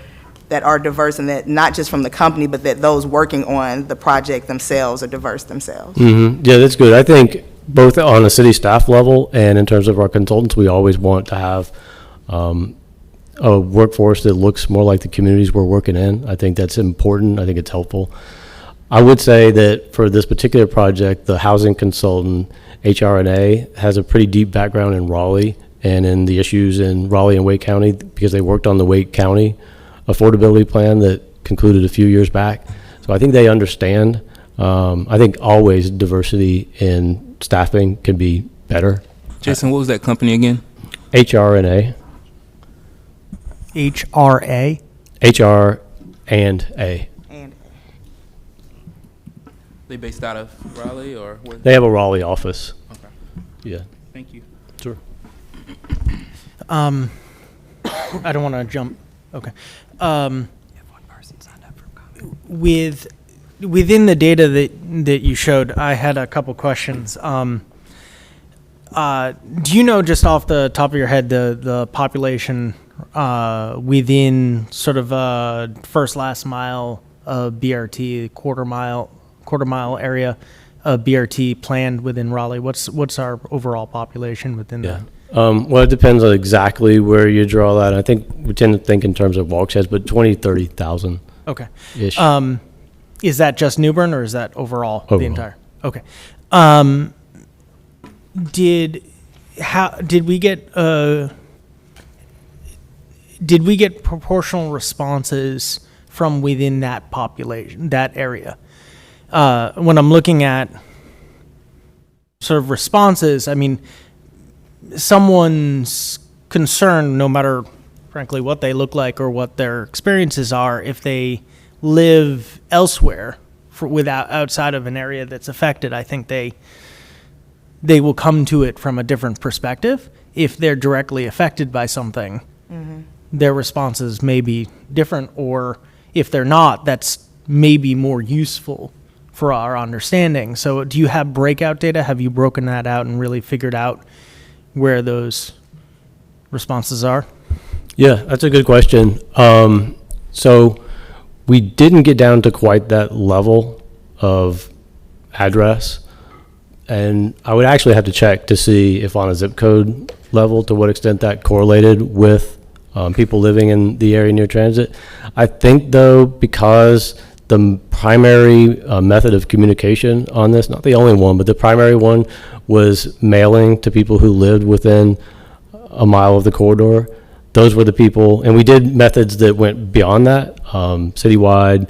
diverse, and that not just from the company, but that those working on the project themselves are diverse themselves? Mm-hmm. Yeah, that's good. I think both on a city staff level and in terms of our consultants, we always want to have a workforce that looks more like the communities we're working in. I think that's important. I think it's helpful. I would say that for this particular project, the housing consultant, HRNA, has a pretty deep background in Raleigh and in the issues in Raleigh and Wake County, because they worked on the Wake County affordability plan that concluded a few years back. So I think they understand. I think always diversity in staffing can be better. Jason, what was that company again? HRNA. HRA? HR and A. And They based out of Raleigh or where? They have a Raleigh office. Okay. Yeah. Thank you. Sure. I don't want to jump. Okay. Within the data that you showed, I had a couple questions. Do you know just off the top of your head the population within sort of first last mile BRT, quarter mile area BRT planned within Raleigh? What's our overall population within that? Well, it depends on exactly where you draw that. I think we tend to think in terms of walksheds, but 20, 30,000 Okay. ish. Is that just New Bern, or is that overall, the Overall. entire? Okay. Did we get proportional responses from within that population, that area? When I'm looking at sort of responses, I mean, someone's concerned, no matter frankly what they look like or what their experiences are, if they live elsewhere outside of an area that's affected, I think they will come to it from a different perspective. If they're directly affected by something, their responses may be different, or if they're not, that's maybe more useful for our understanding. So do you have breakout data? Have you broken that out and really figured out where those responses are? Yeah, that's a good question. So we didn't get down to quite that level of address. And I would actually have to check to see if on a zip code level, to what extent that correlated with people living in the area near transit. I think, though, because the primary method of communication on this, not the only one, but the primary one was mailing to people who lived within a mile of the corridor. Those were the people, and we did methods that went beyond that, citywide,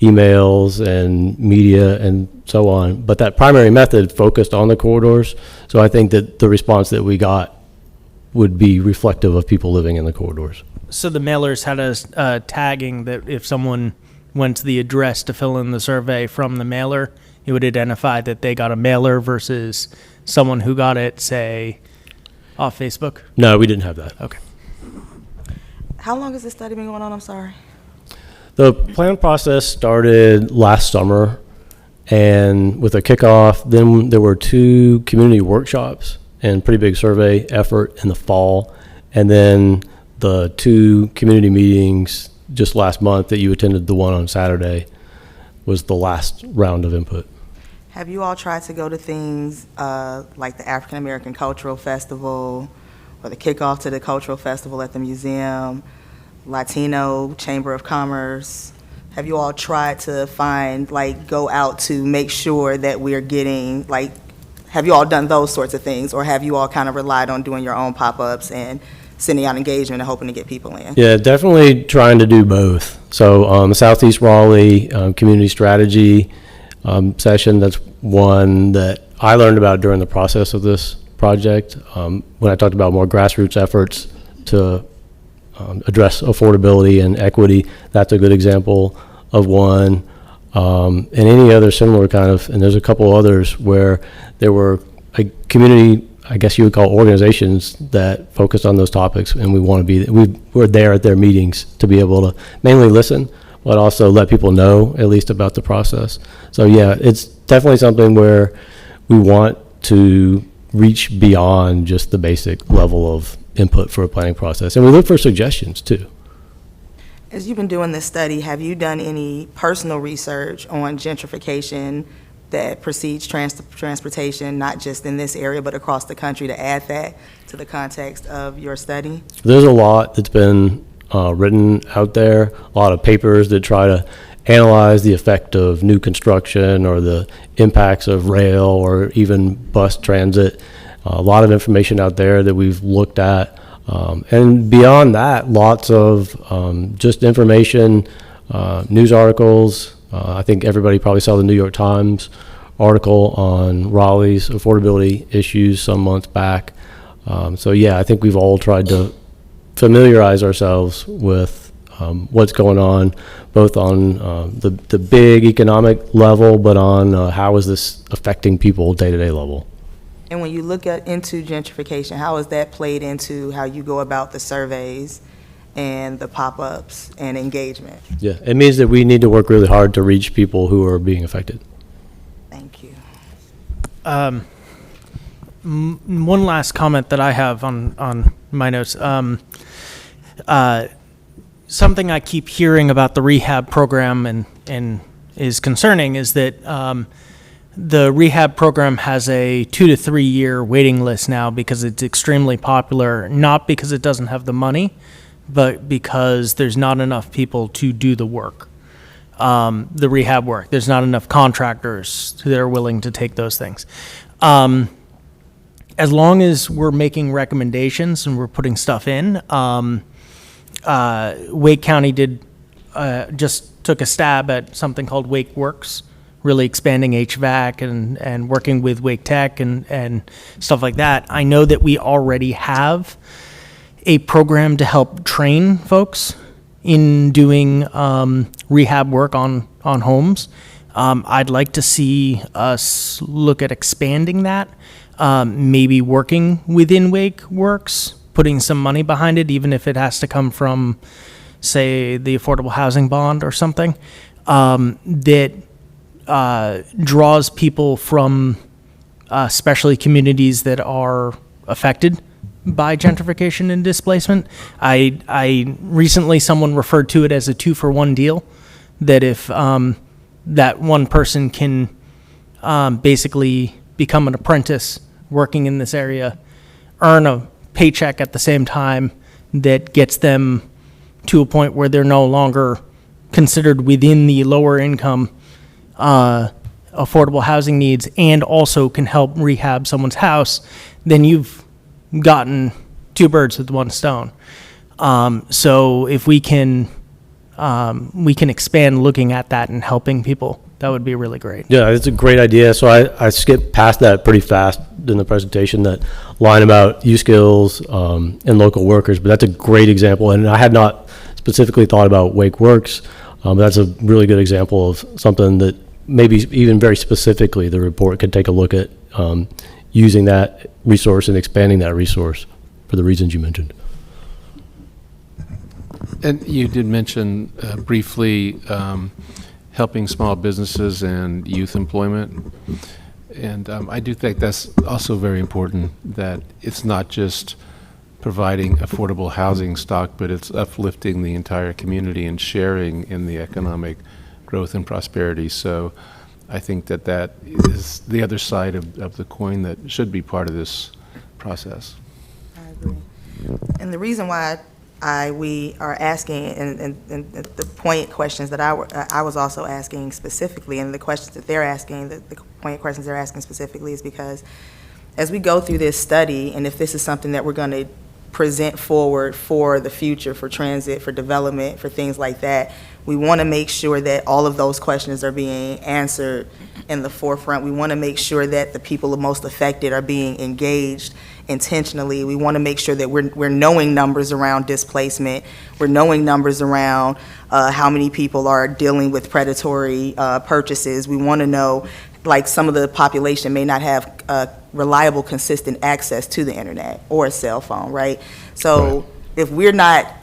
emails and media and so on. But that primary method focused on the corridors. So I think that the response that we got would be reflective of people living in the corridors. So the mailers had a tagging that if someone went to the address to fill in the survey from the mailer, it would identify that they got a mailer versus someone who got it, say, off Facebook? No, we didn't have that. Okay. How long has this study been going on? I'm sorry. The plan process started last summer, and with a kickoff, then there were 2 community workshops and pretty big survey effort in the fall, and then the 2 community meetings just last month that you attended. The one on Saturday was the last round of input. Have you all tried to go to things like the African American Cultural Festival or the kickoff to the Cultural Festival at the museum, Latino Chamber of Commerce? Have you all tried to go out to make sure that we're getting, have you all done those sorts of things, or have you all kind of relied on doing your own pop-ups and sending out engagement and hoping to get people in? Yeah, definitely trying to do both. So Southeast Raleigh Community Strategy session, that's one that I learned about during the process of this project. When I talked about more grassroots efforts to address affordability and equity, that's a good example of one. And any other similar kind of, and there's a couple others where there were a community, I guess you would call organizations, that focused on those topics, and we were there at their meetings to be able to mainly listen, but also let people know at least about the process. So yeah, it's definitely something where we want to reach beyond just the basic level of input for a planning process, and we look for suggestions too. As you've been doing this study, have you done any personal research on gentrification that precedes transportation, not just in this area, but across the country, to add that to the context of your study? There's a lot that's been written out there, a lot of papers that try to analyze the effect of new construction or the impacts of rail or even bus transit. A lot of information out there that we've looked at. And beyond that, lots of just information, news articles. I think everybody probably saw the New York Times article on Raleigh's affordability issues some months back. So yeah, I think we've all tried to familiarize ourselves with what's going on, both on the big economic level, but on how is this affecting people day-to-day level. And when you look into gentrification, how has that played into how you go about the surveys and the pop-ups and engagement? Yeah, it means that we need to work really hard to reach people who are being affected. Thank you. One last comment that I have on my notes. Something I keep hearing about the rehab program and is concerning is that the rehab program has a 2 to 3 year waiting list now because it's extremely popular, not because it doesn't have the money, but because there's not enough people to do the work, the rehab work. There's not enough contractors that are willing to take those things. As long as we're making recommendations and we're putting stuff in, Wake County just took a stab at something called Wake Works, really expanding HVAC and working with Wake Tech and stuff like that. I know that we already have a program to help train folks in doing rehab work on homes. I'd like to see us look at expanding that, maybe working within Wake Works, putting some money behind it, even if it has to come from, say, the affordable housing bond or something, that draws people from especially communities that are affected by gentrification and displacement. I recently, someone referred to it as a 2-for-1 deal, that if that one person can basically become an apprentice working in this area, earn a paycheck at the same time that gets them to a point where they're no longer considered within the lower income affordable housing needs, and also can help rehab someone's house, then you've gotten 2 birds with 1 stone. So if we can expand looking at that and helping people, that would be really great. Yeah, it's a great idea. So I skipped past that pretty fast in the presentation, that line about U-Skills and local workers, but that's a great example. And I had not specifically thought about Wake Works. That's a really good example of something that maybe even very specifically the report could take a look at, using that resource and expanding that resource for the reasons you mentioned. And you did mention briefly helping small businesses and youth employment. And I do think that's also very important, that it's not just providing affordable housing stock, but it's uplifting the entire community and sharing in the economic growth and prosperity. So I think that that is the other side of the coin that should be part of this process. I agree. And the reason why we are asking, and the point questions that I was also asking specifically, and the questions that they're asking, the point questions they're asking specifically, is because as we go through this study, and if this is something that we're going to present forward for the future, for transit, for development, for things like that, we want to make sure that all of those questions are being answered in the forefront. We want to make sure that the people most affected are being engaged intentionally. We want to make sure that we're knowing numbers around displacement. We're knowing numbers around how many people are dealing with predatory purchases. We want to know, like, some of the population may not have reliable, consistent access to the internet or a cell phone, right? So if we're not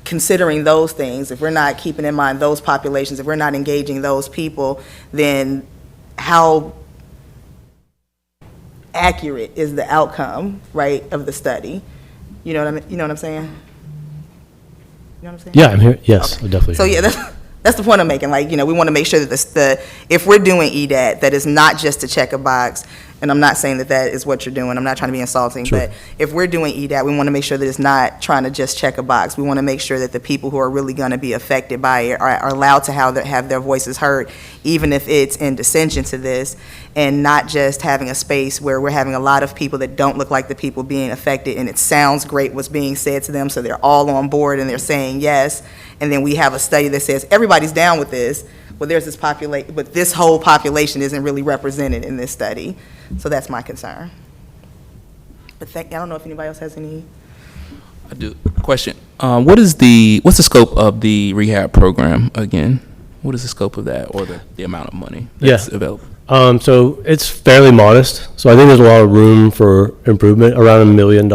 considering those things, if we're not keeping in mind those populations, if we're not engaging those people, then how accurate is the outcome, right, of the study? You know what I mean? You know what I'm saying? You know what I'm saying? Yeah, I'm here. Yes, Okay. I definitely. So yeah, that's the point I'm making. Like, we want to make sure that if we're doing EDAT, that is not just to check a box. And I'm not saying that is what you're doing. I'm not trying to be insulting, Sure. but if we're doing EDAT, we want to make sure that it's not trying to just check a box. We want to make sure that the people who are really going to be affected by it are allowed to have their voices heard, even if it's in dissension to this, and not just having a space where we're having a lot of people that don't look like the people being affected, and it sounds great what's being said to them, so they're all on board and they're saying yes, and then we have a study that says everybody's down with this. Well, there's this population, but this whole population isn't really represented in this study. So that's my concern. But I don't know if anybody else has any. I do. Question. What's the scope of the rehab program again? What is the scope of that, or the amount of money that's available? So it's fairly modest. So I think there's a lot of room for improvement, around $1 million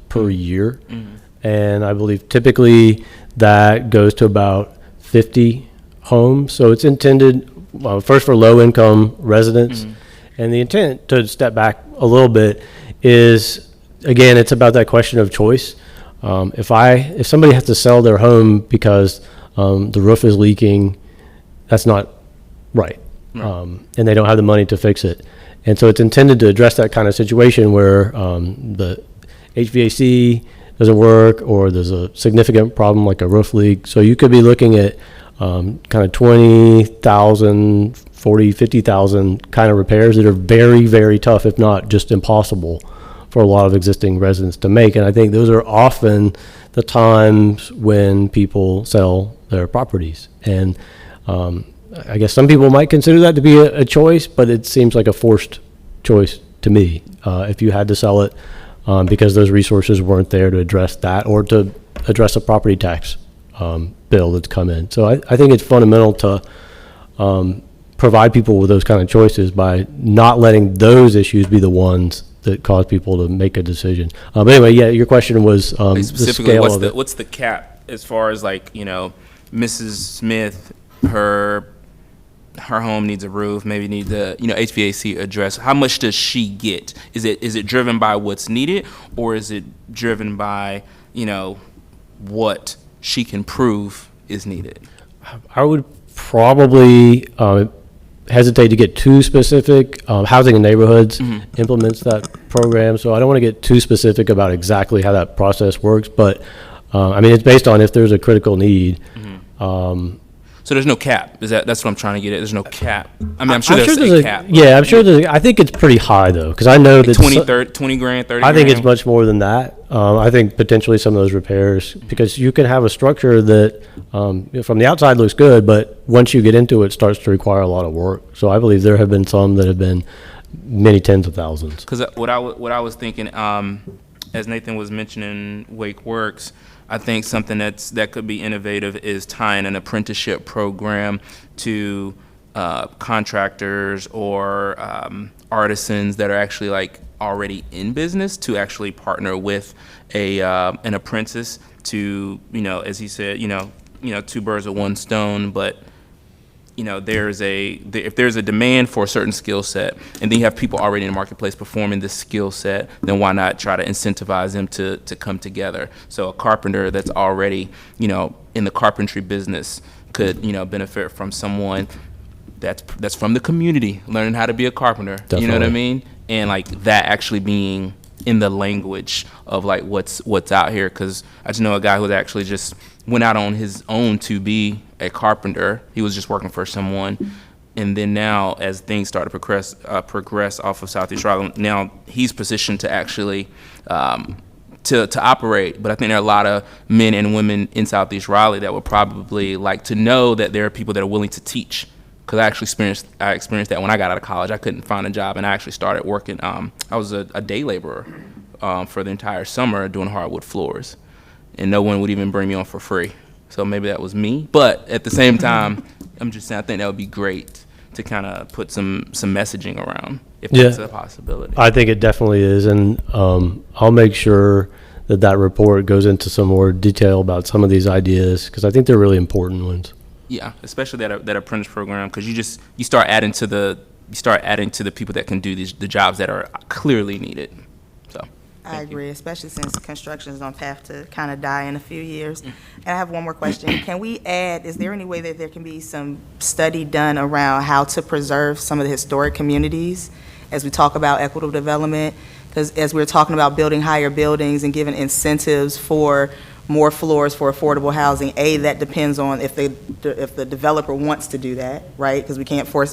per year. Mm-hmm. And I believe typically that goes to about 50 homes. So it's intended, first for low income residents. Mm-hmm. And the intent, to step back a little bit is, again, it's about that question of choice. If somebody has to sell their home because the roof is leaking, that's not right. And they don't have the money to fix it. And so it's intended to address that kind of situation where the HVAC doesn't work or there's a significant problem like a roof leak. So you could be looking at kind of 20,000, 40, 50,000 kind of repairs that are very, very tough, if not just impossible for a lot of existing residents to make. And I think those are often the times when people sell their properties. And I guess some people might consider that to be a choice, but it seems like a forced choice to me. If you had to sell it because those resources weren't there to address that or to address a property tax bill that's come in. So I think it's fundamental to provide people with those kind of choices by not letting those issues be the ones that cause people to make a decision. But anyway, yeah, your question was the Specifically, scale of it. what's the cap as far as like, Mrs. Smith, her home needs a roof, maybe needs a HVAC address. How much does she get? Is it driven by what's needed, or is it driven by what she can prove is needed? I would probably hesitate to get too specific. Housing and Neighborhoods implements that program, so I don't want to get too specific about exactly how that process works. But it's based on if there's a critical need. So there's no cap. That's what I'm trying to get at. There's no cap. I'm sure there's a cap. Yeah, I'm sure I think it's pretty high though, because I know that 20 grand, 30 I think grand? it's much more than that. I think potentially some of those repairs, because you can have a structure that from the outside looks good, but once you get into it, starts to require a lot of work. So I believe there have been some that have been many tens of thousands. Because what I was thinking, as Nathan was mentioning Wake Works, I think something that could be innovative is tying an apprenticeship program to contractors or artisans that are actually like already in business to actually partner with an apprentice to, as he said, two birds with one stone. But if there's a demand for a certain skill set, and then you have people already in the marketplace performing this skill set, then why not try to incentivize them to come together? So a carpenter that's already, in the carpentry business could, benefit from someone that's from the community, learning how to be a carpenter. Definitely. You know what I mean? And like that actually being in the language of like what's out here. Because I just know a guy who actually just went out on his own to be a carpenter. He was just working for someone, and then now as things start to progress off of Southeast Raleigh, now he's positioned to actually to operate. But I think there are a lot of men and women in Southeast Raleigh that would probably like to know that there are people that are willing to teach. Because I experienced that when I got out of college. I couldn't find a job, and I actually started working. I was a day laborer for the entire summer doing hardwood floors, and no one would even bring me on for free. So maybe that was me. But at the same time, I'm just saying I think that would be great to kind of put some messaging around if that's a possibility. I think it definitely is, and I'll make sure that report goes into some more detail about some of these ideas, because I think they're really important ones. Yeah, especially that apprentice program, because you start adding to the people that can do the jobs that are clearly needed. So I agree, especially since construction is on path to kind of die in a few years. And I have one more question. Can we add, is there any way that there can be some study done around how to preserve some of the historic communities as we talk about equitable development? Because as we're talking about building higher buildings and giving incentives for more floors for affordable housing, that depends on if the developer wants to do that, right? Because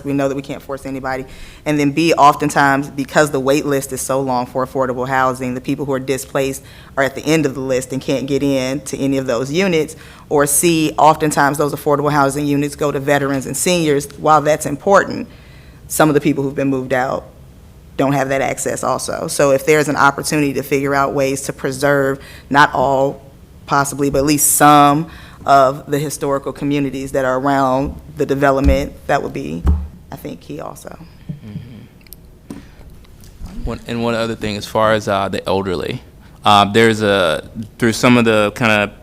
we know that we can't force anybody. And then B, oftentimes, because the wait list is so long for affordable housing, the people who are displaced are at the end of the list and can't get in to any of those units. Or C, oftentimes those affordable housing units go to veterans and seniors. While that's important, some of the people who've been moved out don't have that access also. So if there's an opportunity to figure out ways to preserve, not all possibly, but at least some of the historical communities that are around the development, that would be, I think, key also. And one other thing, as far as the elderly, through some of the kind of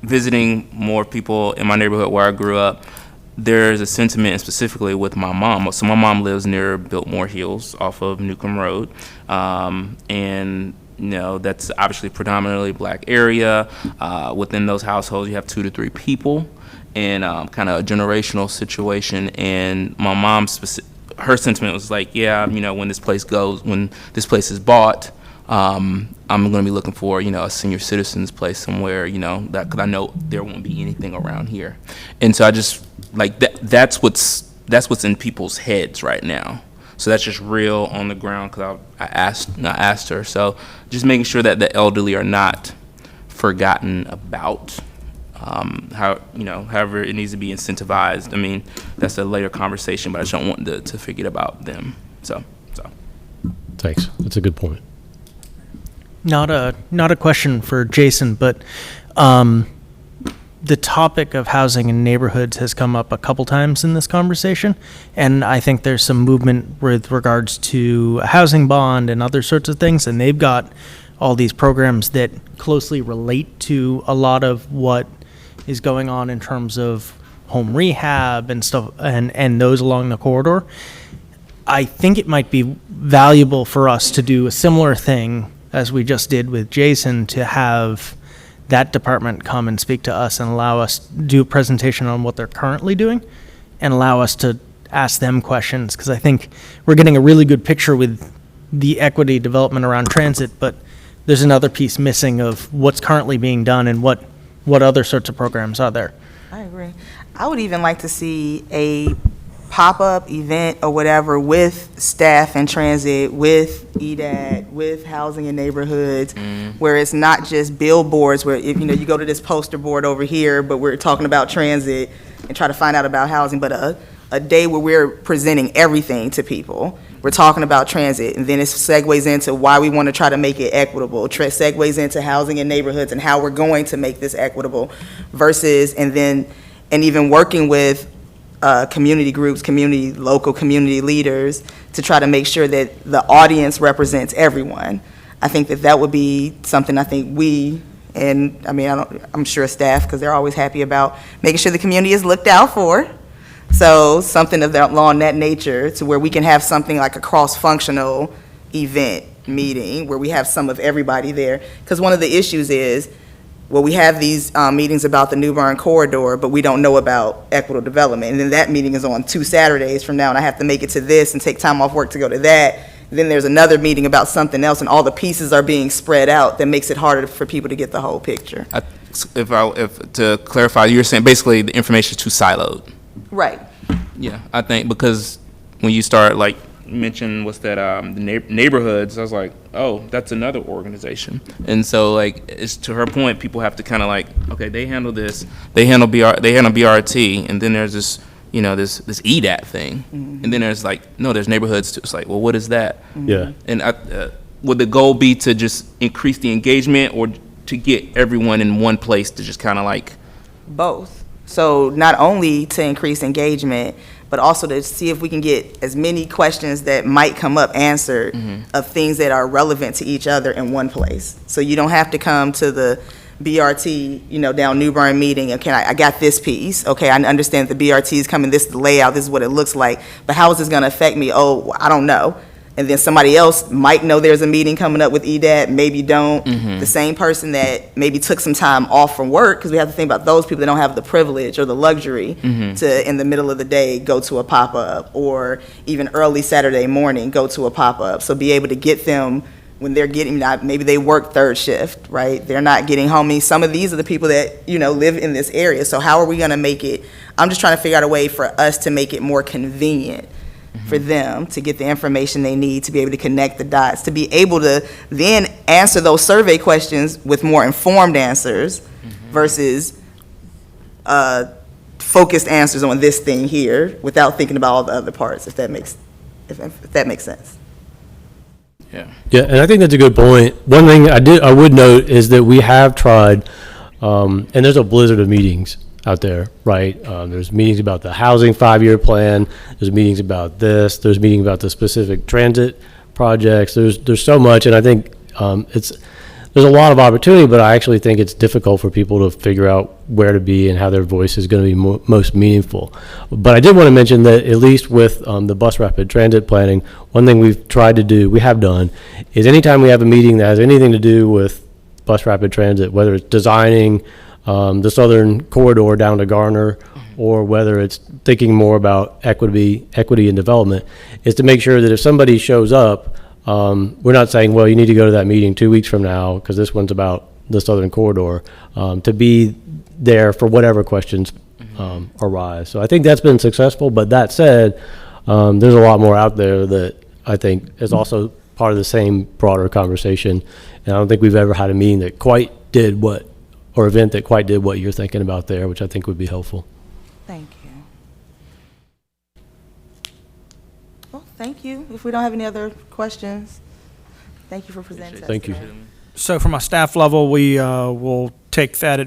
visiting more people in my neighborhood where I grew up, there's a sentiment specifically with my mom. So my mom lives near Biltmore Hills off of Newcomb Road. And that's obviously predominantly black area. Within those households, you have 2 to 3 people, and kind of a generational situation. And my mom, her sentiment was like, yeah, when this place is bought, I'm going to be looking for, a senior citizens place somewhere, that, because I know there won't be anything around here. And so I just like that's what's in people's heads right now. So that's just real on the ground, because I asked her. So just making sure that the elderly are not forgotten about. However it needs to be incentivized. I mean, that's a later conversation, but I just don't want to forget about them. So. Thanks. That's a good point. Not a question for Jason, but the topic of housing in neighborhoods has come up a couple times in this conversation, and I think there's some movement with regards to a housing bond and other sorts of things, and they've got all these programs that closely relate to a lot of what is going on in terms of home rehab and stuff, and those along the corridor. I think it might be valuable for us to do a similar thing as we just did with Jason, to have that department come and speak to us and allow us to do a presentation on what they're currently doing and allow us to ask them questions, because I think we're getting a really good picture with the equity development around transit, but there's another piece missing of what's currently being done and what other sorts of programs are there. I agree. I would even like to see a pop-up event or whatever with staff and transit, with EDAT, with housing and neighborhoods, where it's not just billboards where, if you go to this poster board over here, but we're talking about transit and try to find out about housing, but a day where we're presenting everything to people. We're talking about transit, and then it segues into why we want to try to make it equitable, segues into housing and neighborhoods and how we're going to make this equitable, versus, and even working with community groups, local community leaders, to try to make sure that the audience represents everyone. I think that would be something I think I'm sure staff, because they're always happy about making sure the community is looked out for. So something along that nature, to where we can have something like a cross-functional event meeting where we have some of everybody there. Because one of the issues is, we have these meetings about the New Bern corridor, but we don't know about equitable development. And then that meeting is on 2 Saturdays from now, and I have to make it to this and take time off work to go to that. Then there's another meeting about something else, and all the pieces are being spread out. That makes it harder for people to get the whole picture. If to clarify, you're saying basically the information is too siloed. Right. Yeah, I think because when you start mention neighborhoods, I was like, oh, that's another organization. And so it's to her point, people have to kind of okay, they handle this, they handle BRT, and then there's this this EDAT thing, and then there's there's neighborhoods too. It's well, what is that? Yeah. And would the goal be to just increase the engagement, or to get everyone in one place to just kind of Both. So not only to increase engagement, but also to see if we can get as many questions that might come up answered of things that are relevant to each other in one place. So you don't have to come to the BRT, down New Bern meeting. Okay, I got this piece. Okay, I understand that the BRT is coming. This is the layout. This is what it looks like. But how is this going to affect me? Oh, I don't know. And then somebody else might know there's a meeting coming up with EDAT, maybe don't. The same person that maybe took some time off from work, because we have to think about those people that don't have the privilege or the luxury to, in the middle of the day, go to a pop-up, or even early Saturday morning, go to a pop-up. So be able to get them when they're maybe they work third shift, right? They're not getting home. Some of these are the people that, live in this area. So how are we going to make it? I'm just trying to figure out a way for us to make it more convenient for them to get the information they need, to be able to connect the dots, to be able to then answer those survey questions with more informed answers versus focused answers on this thing here without thinking about all the other parts, if that makes sense. Yeah. Yeah, and I think that's a good point. One thing I would note is that we have tried, and there's a blizzard of meetings out there, right? There's meetings about the housing 5-year plan. There's meetings about this. There's meetings about the specific transit projects. There's so much, and I think it's there's a lot of opportunity, but I actually think it's difficult for people to figure out where to be and how their voice is going to be most meaningful. But I did want to mention that at least with the bus rapid transit planning, one thing we have done, is anytime we have a meeting that has anything to do with bus rapid transit, whether it's designing the southern corridor down to Garner, or whether it's thinking more about equity and development, is to make sure that if somebody shows up, we're not saying, well, you need to go to that meeting 2 weeks from now because this one's about the southern corridor, to be there for whatever questions arise. So I think that's been successful, but that said, there's a lot more out there that I think is also part of the same broader conversation, and I don't think we've ever had a meeting that quite did what, or event that quite did what you're thinking about there, which I think would be helpful. Thank you. Well, thank you. If we don't have any other questions, thank you for presenting. Thank you. So from a staff level, we will take that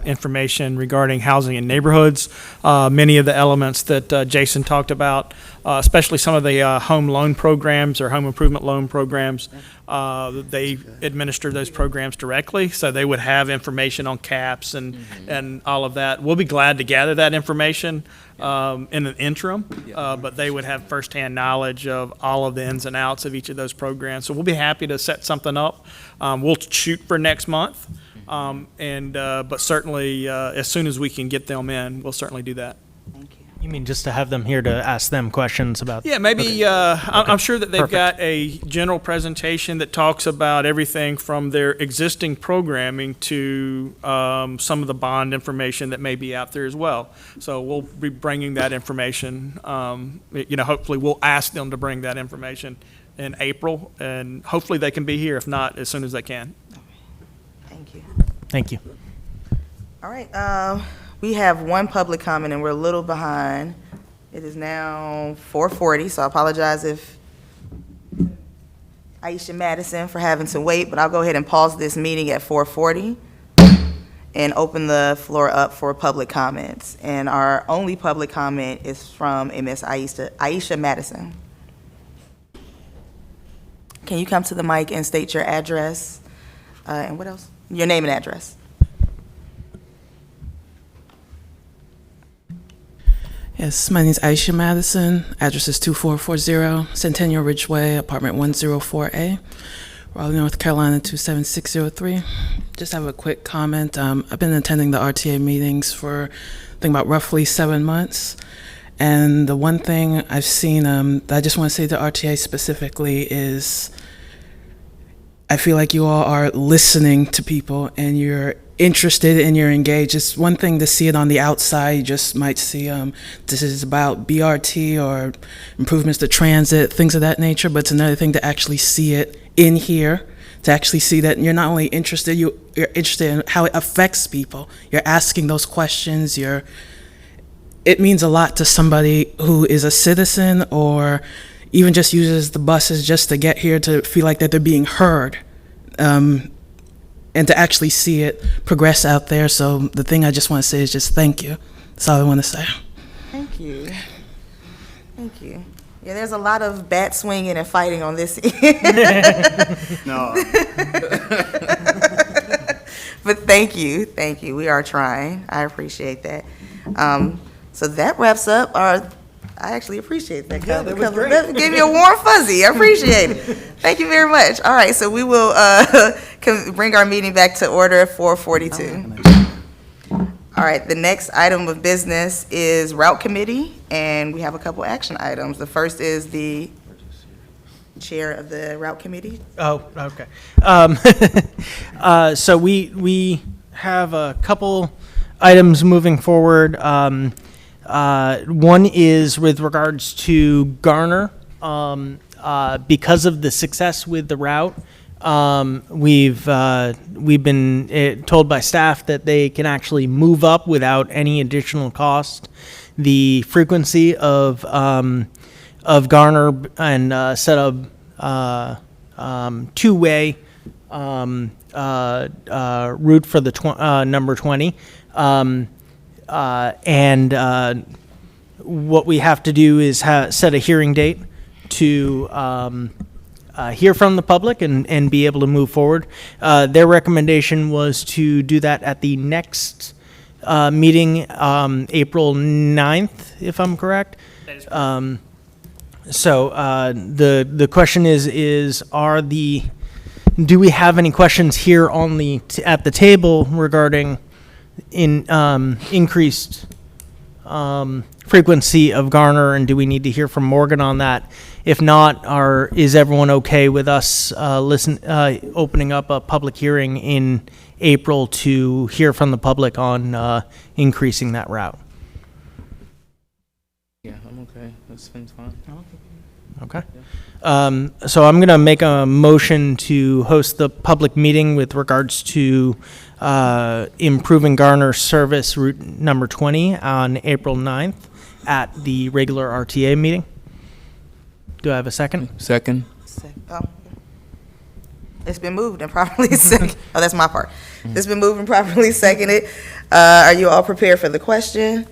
information regarding housing in neighborhoods. Many of the elements that Jason talked about, especially some of the home loan programs or home improvement loan programs, they administer those programs directly, so they would have information on caps and all of that. We'll be glad to gather that information in an interim, but they would have firsthand knowledge of all of the ins and outs of each of those programs. So we'll be happy to set something up. We'll shoot for next month, but certainly as soon as we can get them in, we'll certainly do that. Thank you. You mean just to have them here to ask them questions about? Yeah, maybe, I'm sure that they've got a general presentation that talks about everything from their existing programming to some of the bond information that may be out there as well. So we'll be bringing that information, hopefully we'll ask them to bring that information in April, and hopefully they can be here, if not, as soon as they can. Thank you. Thank you. All right, we have one public comment and we're a little behind. It is now 4:40, so I apologize if Aisha Madison for having to wait, but I'll go ahead and pause this meeting at 4:40 and open the floor up for public comments. And our only public comment is from a Miss Aisha Madison. Can you come to the mic and state your address? And what else? Your name and address. Yes, my name is Aisha Madison. Address is 2440 Centennial Ridgeway, apartment 104A, Raleigh, North Carolina 27603. Just have a quick comment. I've been attending the RTA meetings for, I think, about roughly 7 months. And the one thing I've seen that I just want to say to RTA specifically is I feel like you all are listening to people and you're interested and you're engaged. It's one thing to see it on the outside. You just might see this is about BRT or improvements to transit, things of that nature, but it's another thing to actually see it in here, to actually see that you're not only interested, you're interested in how it affects people. You're asking those questions. It means a lot to somebody who is a citizen or even just uses the buses just to get here, to feel like that they're being heard. And to actually see it progress out there. So the thing I just want to say is just thank you. That's all I want to say. Thank you. Thank you. Yeah, there's a lot of bat swinging and fighting on this end. No. But thank you. Thank you. We are trying. I appreciate that. So that wraps up our, I actually appreciate that. Yeah, that was great. That gave me a warm fuzzy. I appreciate it. Thank you very much. All right, so we will bring our meeting back to order at 4:42. All right, the next item of business is Route Committee, and we have a couple action items. The first is the chair of the Route Committee. Oh, okay. So we have a couple items moving forward. One is with regards to Garner. Because of the success with the route, we've been told by staff that they can actually move up without any additional cost the frequency of Garner and set up two-way route for the number 20. What we have to do is set a hearing date to hear from the public and be able to move forward. Their recommendation was to do that at the next meeting, April 9th, if I'm correct. So the question is do we have any questions here on at the table regarding increased frequency of Garner, and do we need to hear from Morgan on that? If not, is everyone okay with us opening up a public hearing in April to hear from the public on increasing that route? Yeah, I'm okay. That's fine. Okay. So I'm going to make a motion to host the public meeting with regards to improving Garner service route number 20 on April 9th at the regular RTA meeting. Do I have a second? Second. Oh. It's been moved and properly seconded. Oh, that's my part. It's been moved and properly seconded. Are you all prepared for the question?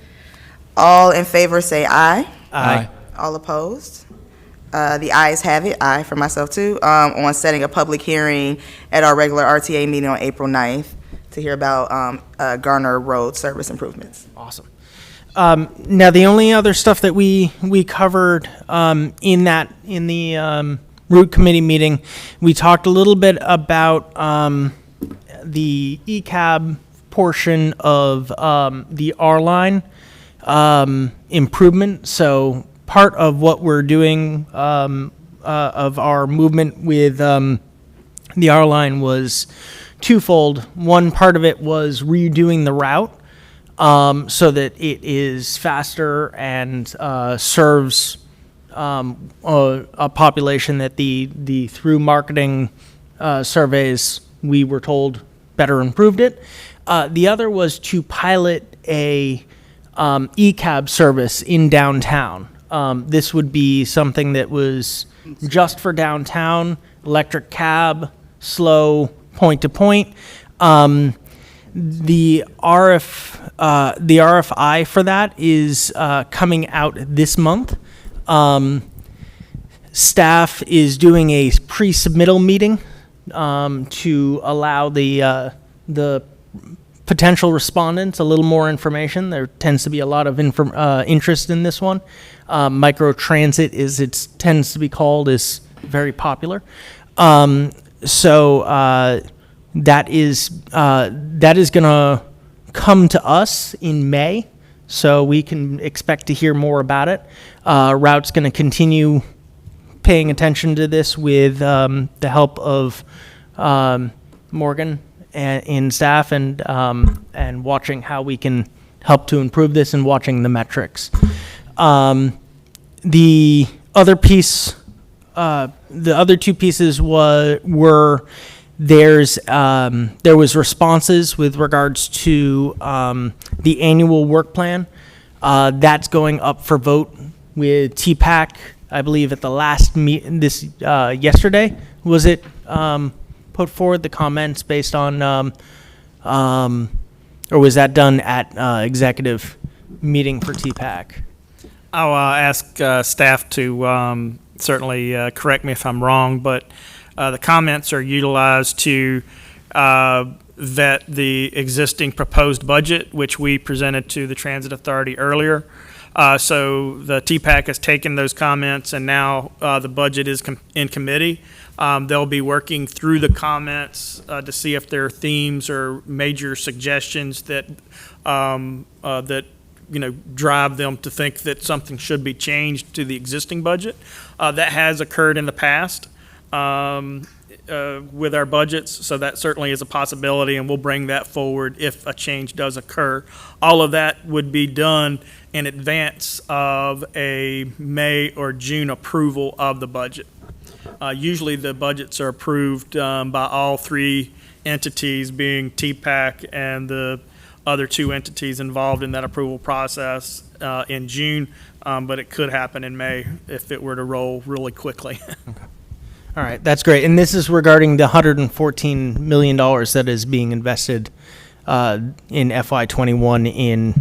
All in favor say aye. Aye. All opposed? The ayes have it, aye for myself too, on setting a public hearing at our regular RTA meeting on April 9th to hear about Garner Road service improvements. Awesome. Now, the only other stuff that we covered in the route committee meeting, we talked a little bit about the ECAB portion of the R line improvement. So part of what we're doing of our movement with the R line was twofold. One part of it was redoing the route so that it is faster and serves a population that the through marketing surveys we were told better improved it. The other was to pilot a ECAB service in downtown. This would be something that was just for downtown, electric cab, slow, point to point. The RFI for that is coming out this month. Staff is doing a pre-submittal meeting to allow the potential respondents a little more information. There tends to be a lot of interest in this one. Micro transit, as it tends to be called, is very popular. So that is going to come to us in May, so we can expect to hear more about it. Route's going to continue paying attention to this with the help of Morgan and staff, and watching how we can help to improve this and watching the metrics. The other piece, the other two pieces were there was responses with regards to the annual work plan. That's going up for vote with TPAC, I believe, at the last yesterday. Was it put forward, the comments based on, or was that done at executive meeting for TPAC? I'll ask staff to certainly correct me if I'm wrong, but the comments are utilized to vet the existing proposed budget, which we presented to the Transit Authority earlier. So the TPAC has taken those comments, and now the budget is in committee. They'll be working through the comments to see if there are themes or major suggestions that drive them to think that something should be changed to the existing budget. That has occurred in the past with our budgets, so that certainly is a possibility, and we'll bring that forward if a change does occur. All of that would be done in advance of a May or June approval of the budget. Usually the budgets are approved by all three entities, being TPAC and the other two entities involved in that approval process in June, but it could happen in May if it were to roll really quickly. Okay. All right, that's great. And this is regarding the $114 million that is being invested in FY21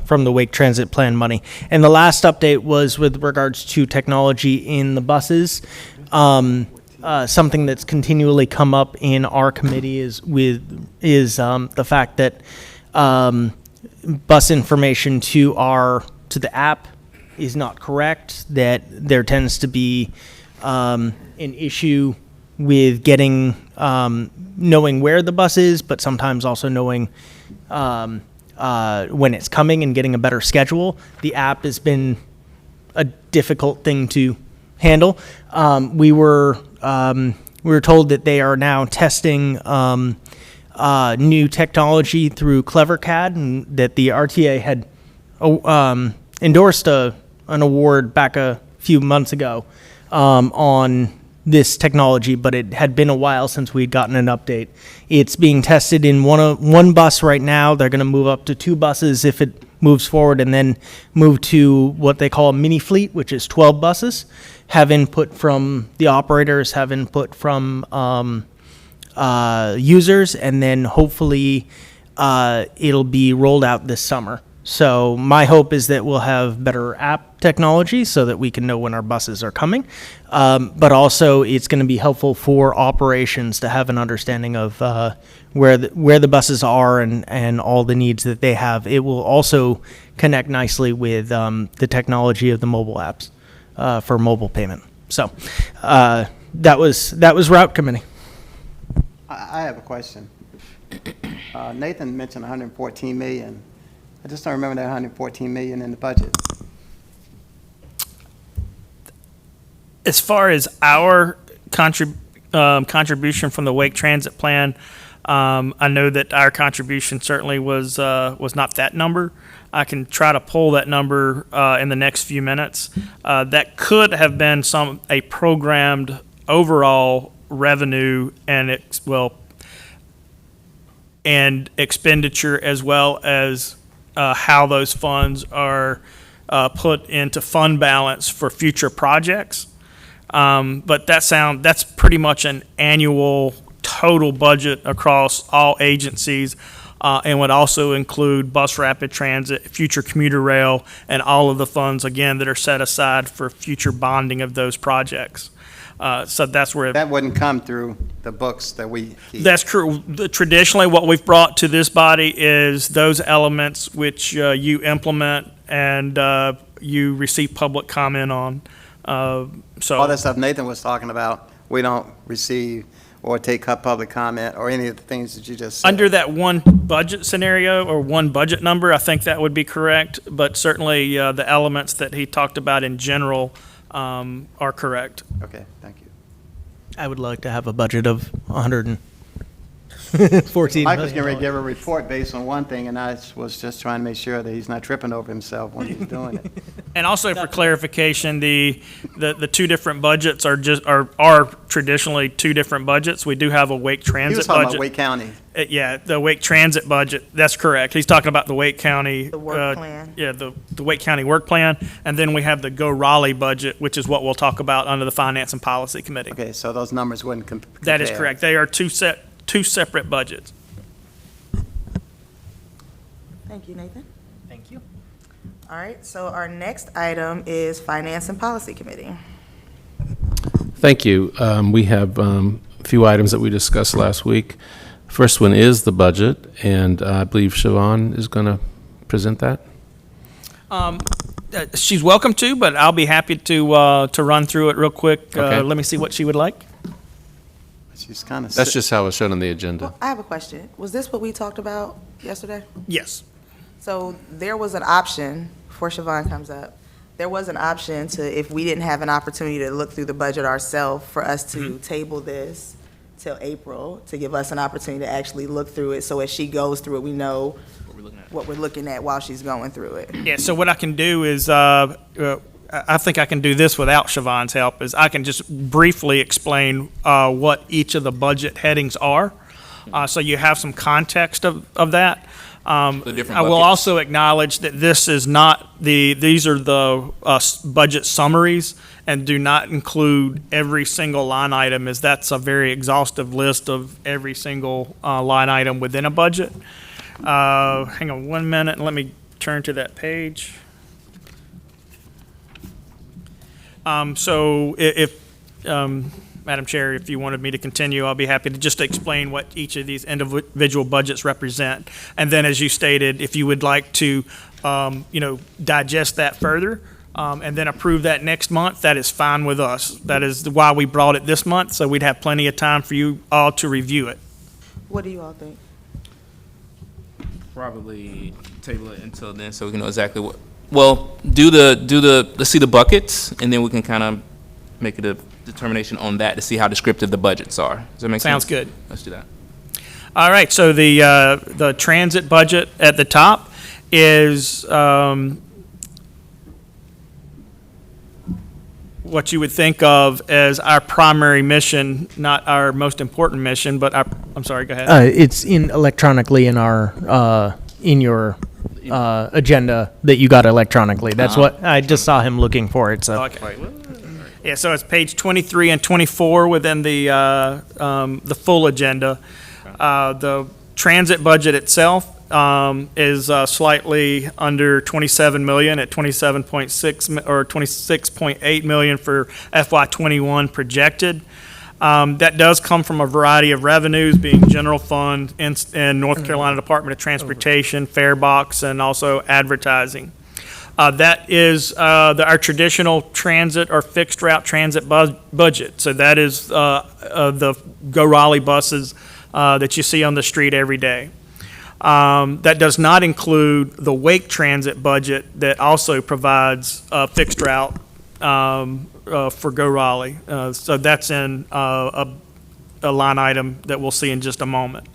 from the Wake Transit Plan money. And the last update was with regards to technology in the buses. something that's continually come up in our committee is the fact that bus information to the app is not correct. That there tends to be an issue with getting knowing where the bus is, but sometimes also knowing when it's coming and getting a better schedule. The app has been a difficult thing to handle. We were told that they are now testing new technology through CleverCAD, and that the RTA had endorsed an award back a few months ago on this technology, but it had been a while since we'd gotten an update. It's being tested in one bus right now. They're going to move up to 2 buses if it moves forward, and then move to what they call a mini fleet, which is 12 buses. Have input from the operators, have input from users, and then hopefully it'll be rolled out this summer. So my hope is that we'll have better app technology so that we can know when our buses are coming. But also it's going to be helpful for operations to have an understanding of where the buses are and all the needs that they have. It will also connect nicely with the technology of the mobile apps for mobile payment. So that was route committee. I have a question. Nathan mentioned 114 million. I just don't remember that 114 million in the budget. As far as our contribution from the Wake Transit Plan, I know that our contribution certainly was not that number. I can try to pull that number in the next few minutes. That could have been a programmed overall revenue and expenditure, as well as how those funds are put into fund balance for future projects. But that's pretty much an annual total budget across all agencies, and would also include bus rapid transit, future commuter rail, and all of the funds, again, that are set aside for future bonding of those projects. So that's where That wouldn't come through the books that we keep. that's true. Traditionally, what we've brought to this body is those elements which you implement and you receive public comment on. So All that stuff Nathan was talking about, we don't receive or take up public comment or any of the things that you just said. under that one budget scenario or one budget number, I think that would be correct. But certainly, the elements that he talked about in general are correct. Okay, thank you. I would like to have a budget of 114 Mike was million. getting ready to give a report based on one thing, and I was just trying to make sure that he's not tripping over himself when he's doing it. And also for clarification, the 2 different budgets are traditionally 2 different budgets. We do have a Wake He Transit was talking budget. about Wake County. Yeah, the Wake Transit budget, that's correct. He's talking about the Wake County. The work plan. Yeah, the Wake County work plan. And then we have the Go Raleigh budget, which is what we'll talk about under the Finance and Policy Committee. Okay, so those numbers wouldn't compare. That is correct. They are two separate budgets. Thank you, Nathan. Thank you. All right, so our next item is Finance and Policy Committee. Thank you. We have a few items that we discussed last week. First one is the budget, and I believe Siobhan is going to present that. She's welcome to, but I'll be happy to run through it real quick. Okay. Let me see what she would like. She's kind of. That's just how it's shown on the agenda. Well, I have a question. Was this what we talked about yesterday? Yes. So there was an option, before Siobhan comes up, there was an option to, if we didn't have an opportunity to look through the budget ourselves, for us to table this till April, to give us an opportunity to actually look through it, so as she goes through it, we know what we're looking at while she's going through it. Yeah, so what I can do is, I think I can do this without Siobhan's help, is I can just briefly explain what each of the budget headings are, so you have some context of that. different I will buckets. also acknowledge that this is not these are the budget summaries and do not include every single line item, as that's a very exhaustive list of every single line item within a budget. Hang on 1 minute and let me turn to that page. So if Madam Chair, if you wanted me to continue, I'll be happy to just explain what each of these individual budgets represent. And then, as you stated, if you would like to, digest that further, and then approve that next month, that is fine with us. That is why we brought it this month, so we'd have plenty of time for you all to review it. What do you all think? Probably table it until then, so we can know exactly what. Well, let's see the buckets, and then we can kind of make a determination on that to see how descriptive the budgets are. Does that make sense? Sounds good. Let's do that. All right, so the transit budget at the top is what you would think of as our primary mission, not our most important mission, but I'm sorry, go ahead. It's electronically in your agenda that you got electronically. That's what I just saw him looking for it. So Okay. Yeah, so it's page 23 and 24 within the full agenda. The transit budget itself is slightly under 27 million at 27.6 or 26.8 million for FY21 projected. That does come from a variety of revenues, being general fund and North Carolina Department of Transportation, fare box, and also advertising. That is our traditional transit or fixed route transit budget. So that is the Go Raleigh buses that you see on the street every day. That does not include the Wake Transit budget that also provides fixed route for Go Raleigh. So that's in a line item that we'll see in just a moment.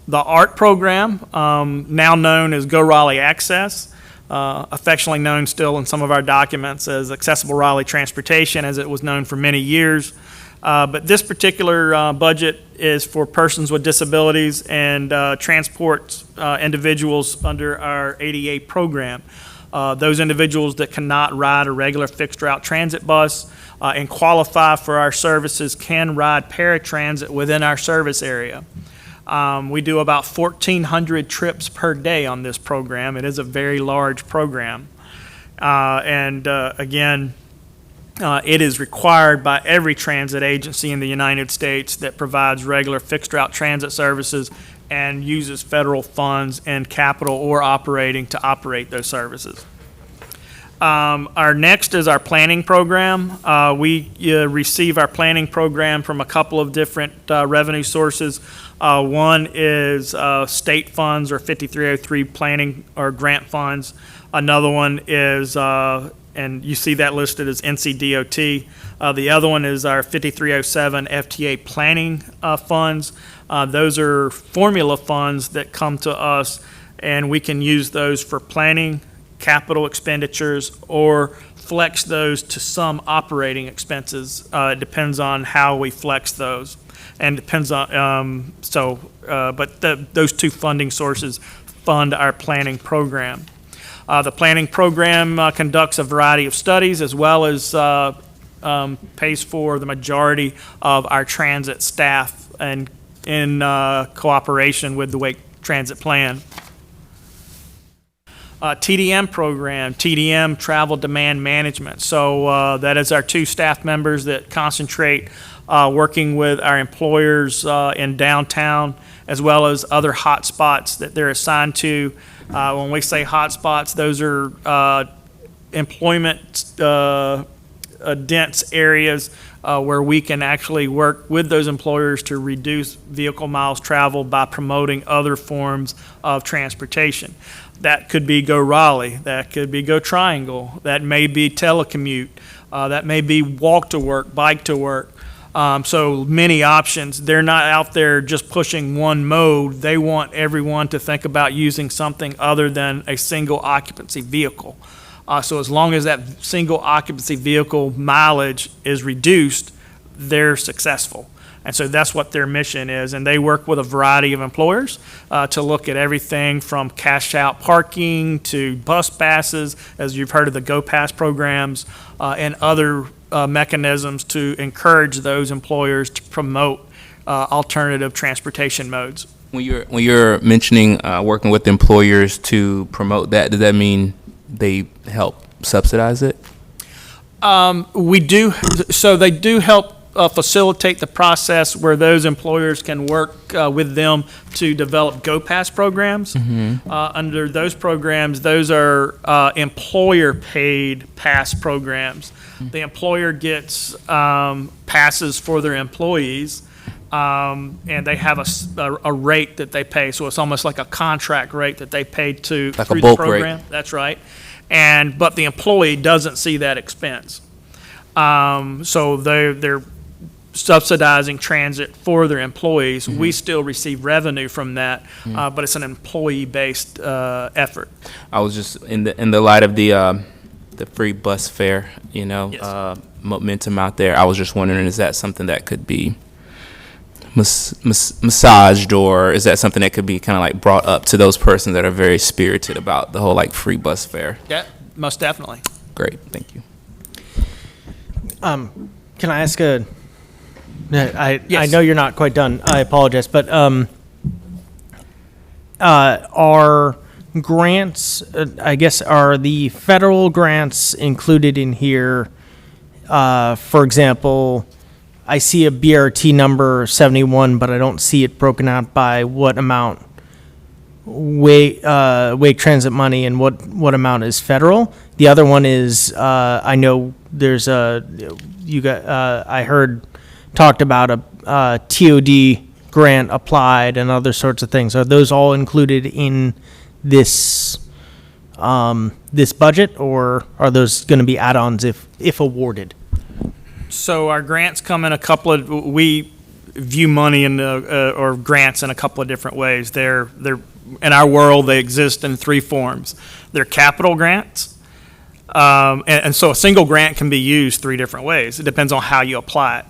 The ART program, now known as Go Raleigh Access, affectionately known still in some of our documents as Accessible Raleigh Transportation, as it was known for many years. But this particular budget is for persons with disabilities and transports individuals under our ADA program. Those individuals that cannot ride a regular fixed route transit bus and qualify for our services can ride paratransit within our service area. We do about 1,400 trips per day on this program. It is a very large program. Again, it is required by every transit agency in the United States that provides regular fixed route transit services and uses federal funds and capital or operating to operate those services. Our next is our planning program. We receive our planning program from a couple of different revenue sources. One is state funds or 5303 planning or grant funds. Another one is, and you see that listed as NCDOT. The other one is our 5307 FTA planning funds. Those are formula funds that come to us, and we can use those for planning, capital expenditures, or flex those to some operating expenses. It depends on how we flex those, and depends on those two funding sources fund our planning program. The planning program conducts a variety of studies, as well as pays for the majority of our transit staff, and in cooperation with the Wake Transit Plan. TDM program, TDM, Travel Demand Management. So that is our two staff members that concentrate working with our employers in downtown, as well as other hot spots that they're assigned to. When we say hot spots, those are employment dense areas where we can actually work with those employers to reduce vehicle miles traveled by promoting other forms of transportation. That could be Go Raleigh, that could be Go Triangle, that may be telecommute, that may be walk to work, bike to work. So many options. They're not out there just pushing one mode. They want everyone to think about using something other than a single occupancy vehicle. So as long as that single occupancy vehicle mileage is reduced, they're successful. And so that's what their mission is. And they work with a variety of employers to look at everything from cash out parking to bus passes, as you've heard of the Go Pass programs, and other mechanisms to encourage those employers to promote alternative transportation modes. When you're mentioning working with employers to promote that, does that mean they help subsidize it? We do. So they do help facilitate the process where those employers can work with them to develop Go-Pass programs. Under those programs, those are employer-paid pass programs. The employer gets passes for their employees, and they have a rate that they pay. So it's almost like a contract rate that they pay to Like a through bulk the rate. program. That's right. But the employee doesn't see that expense. So they're subsidizing transit for their employees. We still receive revenue from that, but it's an employee-based effort. I was just in the light of the free bus fare, Yes. momentum out there. I was just wondering, is that something that could be massaged, or is that something that could be kind of like brought up to those persons that are very spirited about the whole like free bus fare? Yeah, most definitely. Great, thank you. Can I ask I Yes. know you're not quite done. I apologize, but are grants, I guess, are the federal grants included in here? For example, I see a BRT number 71, but I don't see it broken out by what amount Wake Transit money and what amount is federal. The other one is I know there's I heard talked about a TOD grant applied and other sorts of things. Are those all included in this this budget, or are those going to be add-ons if awarded? So our grants come in we view money or grants in a couple of different ways. They're in our world, they exist in three forms. They're capital grants. And so a single grant can be used three different ways. It depends on how you apply it.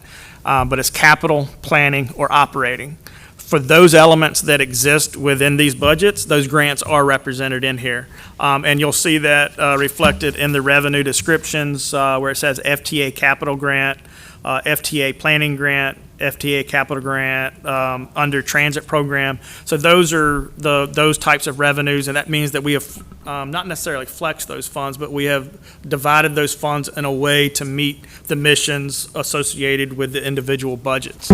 But it's capital, planning, or operating. For those elements that exist within these budgets, those grants are represented in here. And you'll see that reflected in the revenue descriptions where it says FTA capital grant, FTA planning grant, FTA capital grant, under transit program. So those are those types of revenues, and that means that we have not necessarily flexed those funds, but we have divided those funds in a way to meet the missions associated with the individual budgets.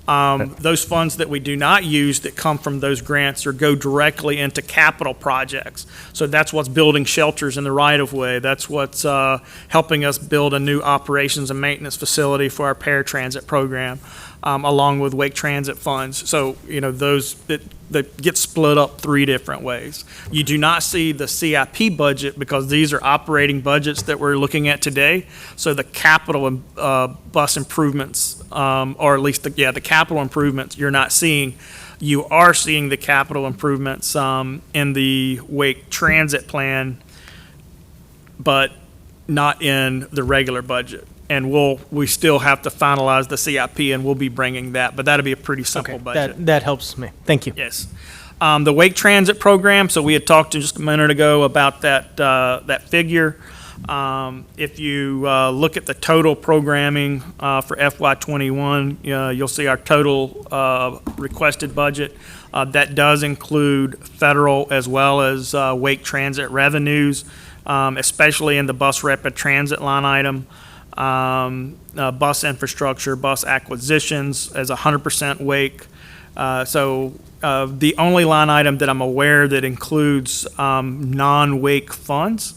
Those funds that we do not use that come from those grants or go directly into capital projects. So that's what's building shelters in the right-of-way. That's what's helping us build a new operations and maintenance facility for our paratransit program, along with Wake Transit funds. So, those that get split up three different ways. You do not see the CIP budget because these are operating budgets that we're looking at today. So the capital bus improvements, or at least the capital improvements you're not seeing. You are seeing the capital improvements in the Wake Transit plan, but not in the regular budget. And we still have to finalize the CIP, and we'll be bringing that, but that'll be a pretty simple budget. That helps me. Thank you. Yes. The Wake Transit program, so we had talked just a minute ago about that figure. If you look at the total programming for FY21, you'll see our total requested budget. That does include federal as well as Wake Transit revenues, especially in the bus rapid transit line item. Bus infrastructure, bus acquisitions as 100% Wake. So the only line item that I'm aware that includes non-Wake funds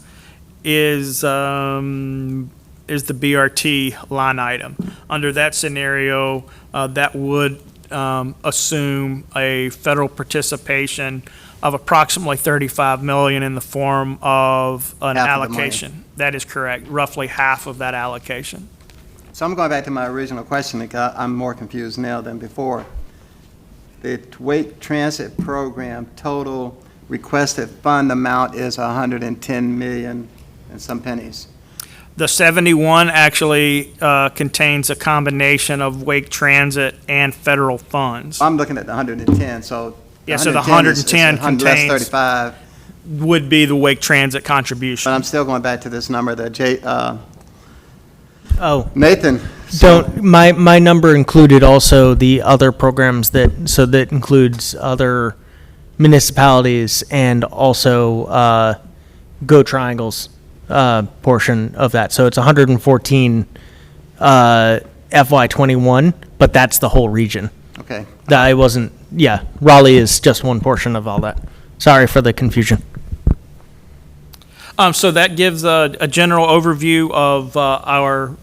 is the BRT line item. Under that scenario, that would assume a federal participation of approximately $35 million in the form of an Half of the money. allocation. That is correct, roughly half of that allocation. So I'm going back to my original question, because I'm more confused now than before. The Wake Transit Program total requested fund amount is 110 million and some pennies. The 71 actually contains a combination of Wake Transit and federal funds. I'm looking at the 110, so. Yeah, so the 110 is 110 less contains- 35, Would be the Wake Transit but contribution. I'm still going back to this number that Oh, Nathan. my number included also the other programs that includes other municipalities and also Go Triangles portion of that. So it's 114 FY21, but that's the whole region. Okay. I wasn't, yeah, Raleigh is just one portion of all that. Sorry for the confusion. So that gives a general overview of our,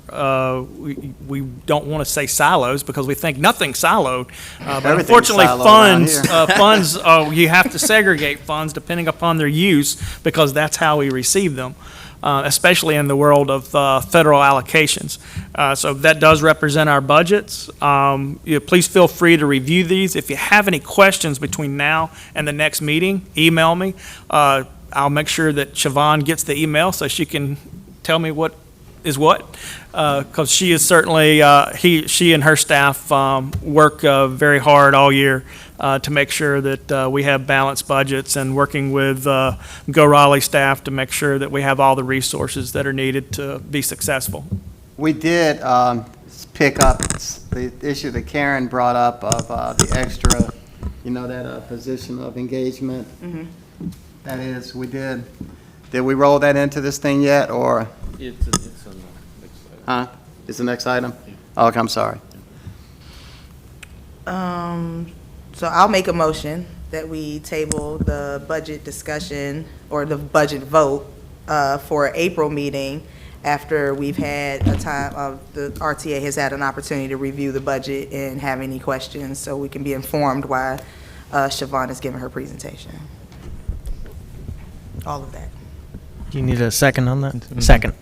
we don't want to say silos because we think nothing's siloed. But Everything's unfortunately, siloed around funds, you have to segregate funds depending upon their use because that's how we receive them, especially in the world of federal allocations. So that does represent our budgets. Please feel free to review these. If you have any questions between now and the next meeting, email me. I'll make sure that Siobhan gets the email so she can tell me what is what, because she is certainly, she and her staff work very hard all year to make sure that we have balanced budgets and working with Go Raleigh staff to make sure that we have all the resources that are needed to be successful. We did pick up the issue that Karen brought up of the extra, that position of engagement. That is, we did. Did we roll that into this thing yet, or? It's on the next slide. Huh? It's the next item? Oh, okay, I'm sorry. So I'll make a motion that we table the budget discussion or the budget vote for April meeting after we've had a time, the RTA has had an opportunity to review the budget and have any questions, so we can be informed while Siobhan is giving her presentation. All of that. Do you need a second on that? Second.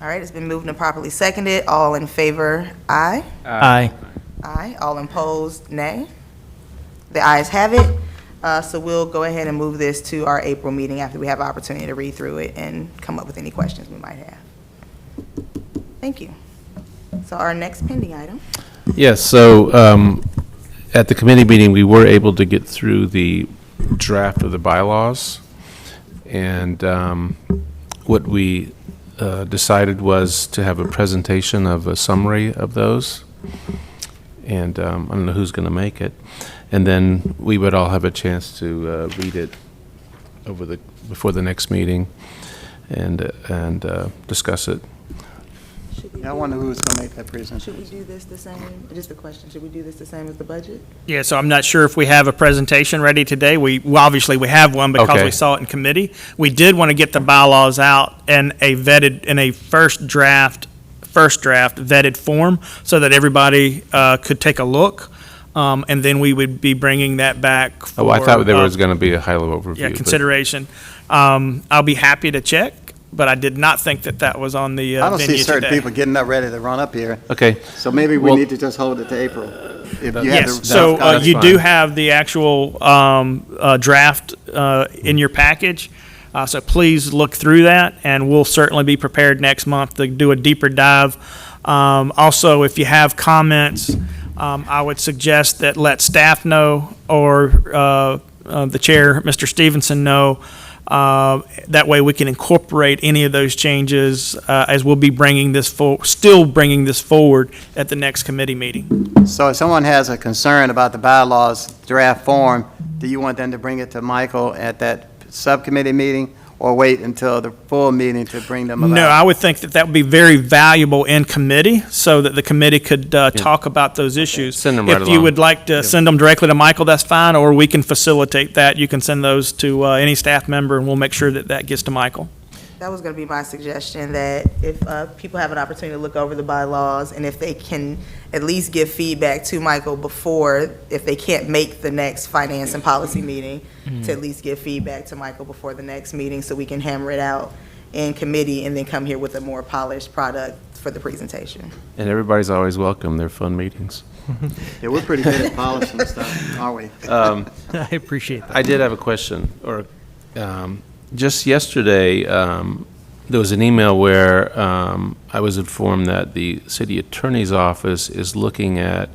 All right, it's been moved and properly seconded. All in favor, aye. Aye. Aye. All opposed, nay. The ayes have it. So we'll go ahead and move this to our April meeting after we have an opportunity to read through it and come up with any questions we might have. Thank you. So our next pending item. Yes, so at the committee meeting, we were able to get through the draft of the bylaws. And what we decided was to have a presentation of a summary of those. And I don't know who's going to make it. And then we would all have a chance to read it before the next meeting and discuss it. Yeah, I wonder who's going to make that presentation. Should we do this the same? Just a question. Should we do this the same as the budget? Yeah, so I'm not sure if we have a presentation ready today. Obviously we have one because Okay. we saw it in committee. We did want to get the bylaws out in a first draft vetted form so that everybody could take a look. And then we would be bringing that back for. Oh, I thought there was going to be a high-level overview. Yeah, but- consideration. I'll be happy to check, but I did not think that was on the I don't venue see certain today. people getting up ready to run up here. Okay, So maybe we Well- need to just hold it to April. If you have Yes, the- so that's you do fine. have the actual draft in your package. So please look through that, and we'll certainly be prepared next month to do a deeper dive. Also, if you have comments, I would suggest that let staff know or the chair, Mr. Stevenson, know. That way we can incorporate any of those changes as we'll be still bringing this forward at the next committee meeting. So if someone has a concern about the bylaws draft form, do you want them to bring it to Michael at that subcommittee meeting, or wait until the full meeting to bring them about? No, I would think that would be very valuable in committee so that the committee could talk about those issues. Send them right If you along. would like to send them directly to Michael, that's fine, or we can facilitate that. You can send those to any staff member, and we'll make sure that gets to Michael. That was going to be my suggestion, that if people have an opportunity to look over the bylaws, and if they can at least give feedback to Michael before, if they can't make the next finance and policy meeting, to at least give feedback to Michael before the next meeting so we can hammer it out in committee and then come here with a more polished product for the presentation. and everybody's always welcome. They're fun meetings. Yeah, we're pretty good at polishing stuff, aren't we? I appreciate that. I did have a question, just yesterday, there was an email where I was informed that the city attorney's office is looking at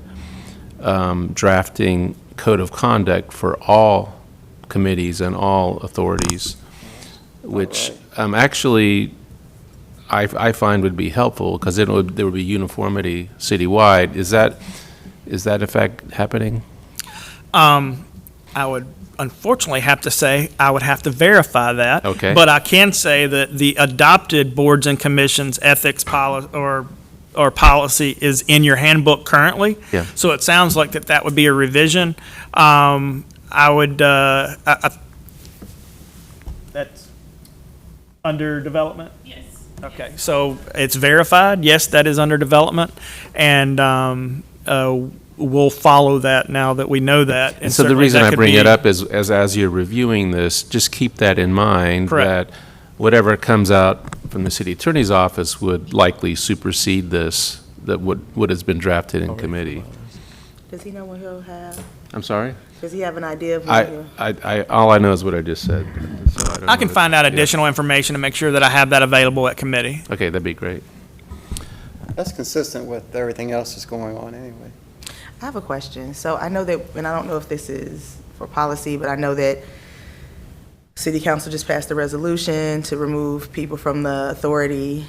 drafting code of conduct for all committees and all authorities, which actually I find would be helpful because there would be uniformity citywide. Is that in fact happening? I would unfortunately have to say I would have to verify that. Okay. But I can say that the adopted boards and commissions ethics policy or or policy is in your handbook currently. Yeah. So it sounds like that would be a revision. I would, that's under development? Yes. Okay, so it's verified, yes, that is under development, and we'll follow that now that we know that. And so the certainly reason that I could bring be- it up is, as you're reviewing this, just keep that in mind. Correct. That whatever comes out from the city attorney's office would likely supersede this, that what has been drafted in committee. Does he know when he'll have, I'm sorry? does he have an idea of when he'll? All I know is what I just said. So don't I can know find out yeah. additional information to make sure that I have that available at committee. Okay, that'd be great. That's consistent with everything else that's going on anyway. I have a question. So I know that, and I don't know if this is for policy, but I know that City Council just passed a resolution to remove people from the authority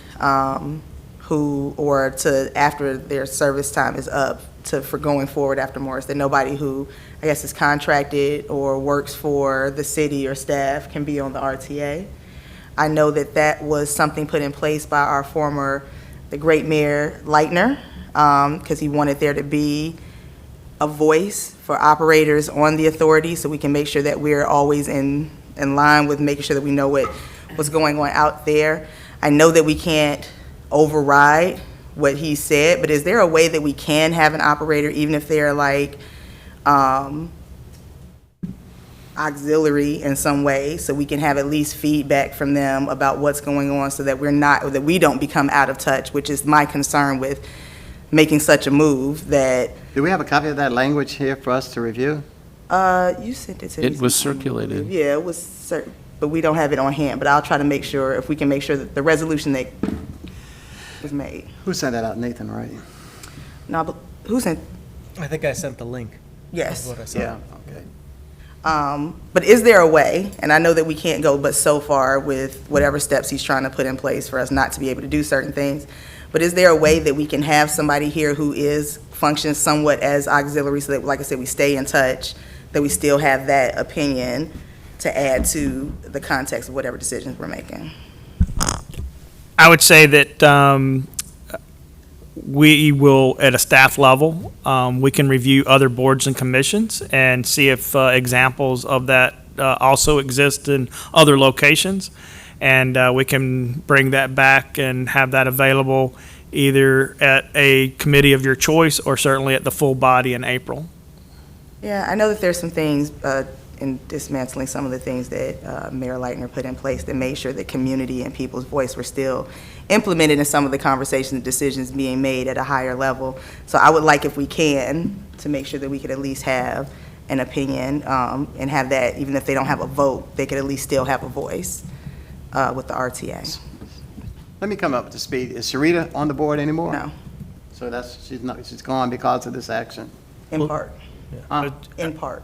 or to, after their service time is up, for going forward after Morris, that nobody who, I guess, is contracted or works for the city or staff can be on the RTA. I know that was something put in place by our the great Mayor Leitner, because he wanted there to be a voice for operators on the authority, so we can make sure that we're always in line with making sure that we know what's going on out there. I know that we can't override what he said, but is there a way that we can have an operator, even if they're like auxiliary in some way, so we can have at least feedback from them about what's going on, so that we don't become out of touch, which is my concern with making such a move. That Do we have a copy of that language here for us to review? you sent it to me. It was circulated. Yeah, it was but we don't have it on hand, but I'll try to make sure, if we can make sure that the resolution that was made. Who sent that out? Nathan, right? No, but who sent? I think I sent the link. Yes. Yeah, okay. But is there a way, and I know that we can't go but so far with whatever steps he's trying to put in place for us not to be able to do certain things, but is there a way that we can have somebody here who functions somewhat as auxiliary, so that, like I said, we stay in touch, that we still have that opinion to add to the context of whatever decisions we're making? I would say that we will, at a staff level, we can review other boards and commissions and see if examples of that also exist in other locations. And we can bring that back and have that available either at a committee of your choice or certainly at the full body in April. Yeah, I know that there's some things in dismantling some of the things that Mayor Leitner put in place that made sure that community and people's voice were still implemented in some of the conversations and decisions being made at a higher level. So I would like, if we can, to make sure that we could at least have an opinion and have that, even if they don't have a vote, they could at least still have a voice with the RTA. Let me come up to speed. Is Sharita on the board anymore? No, So she's gone because of this action. in part, Huh? in part.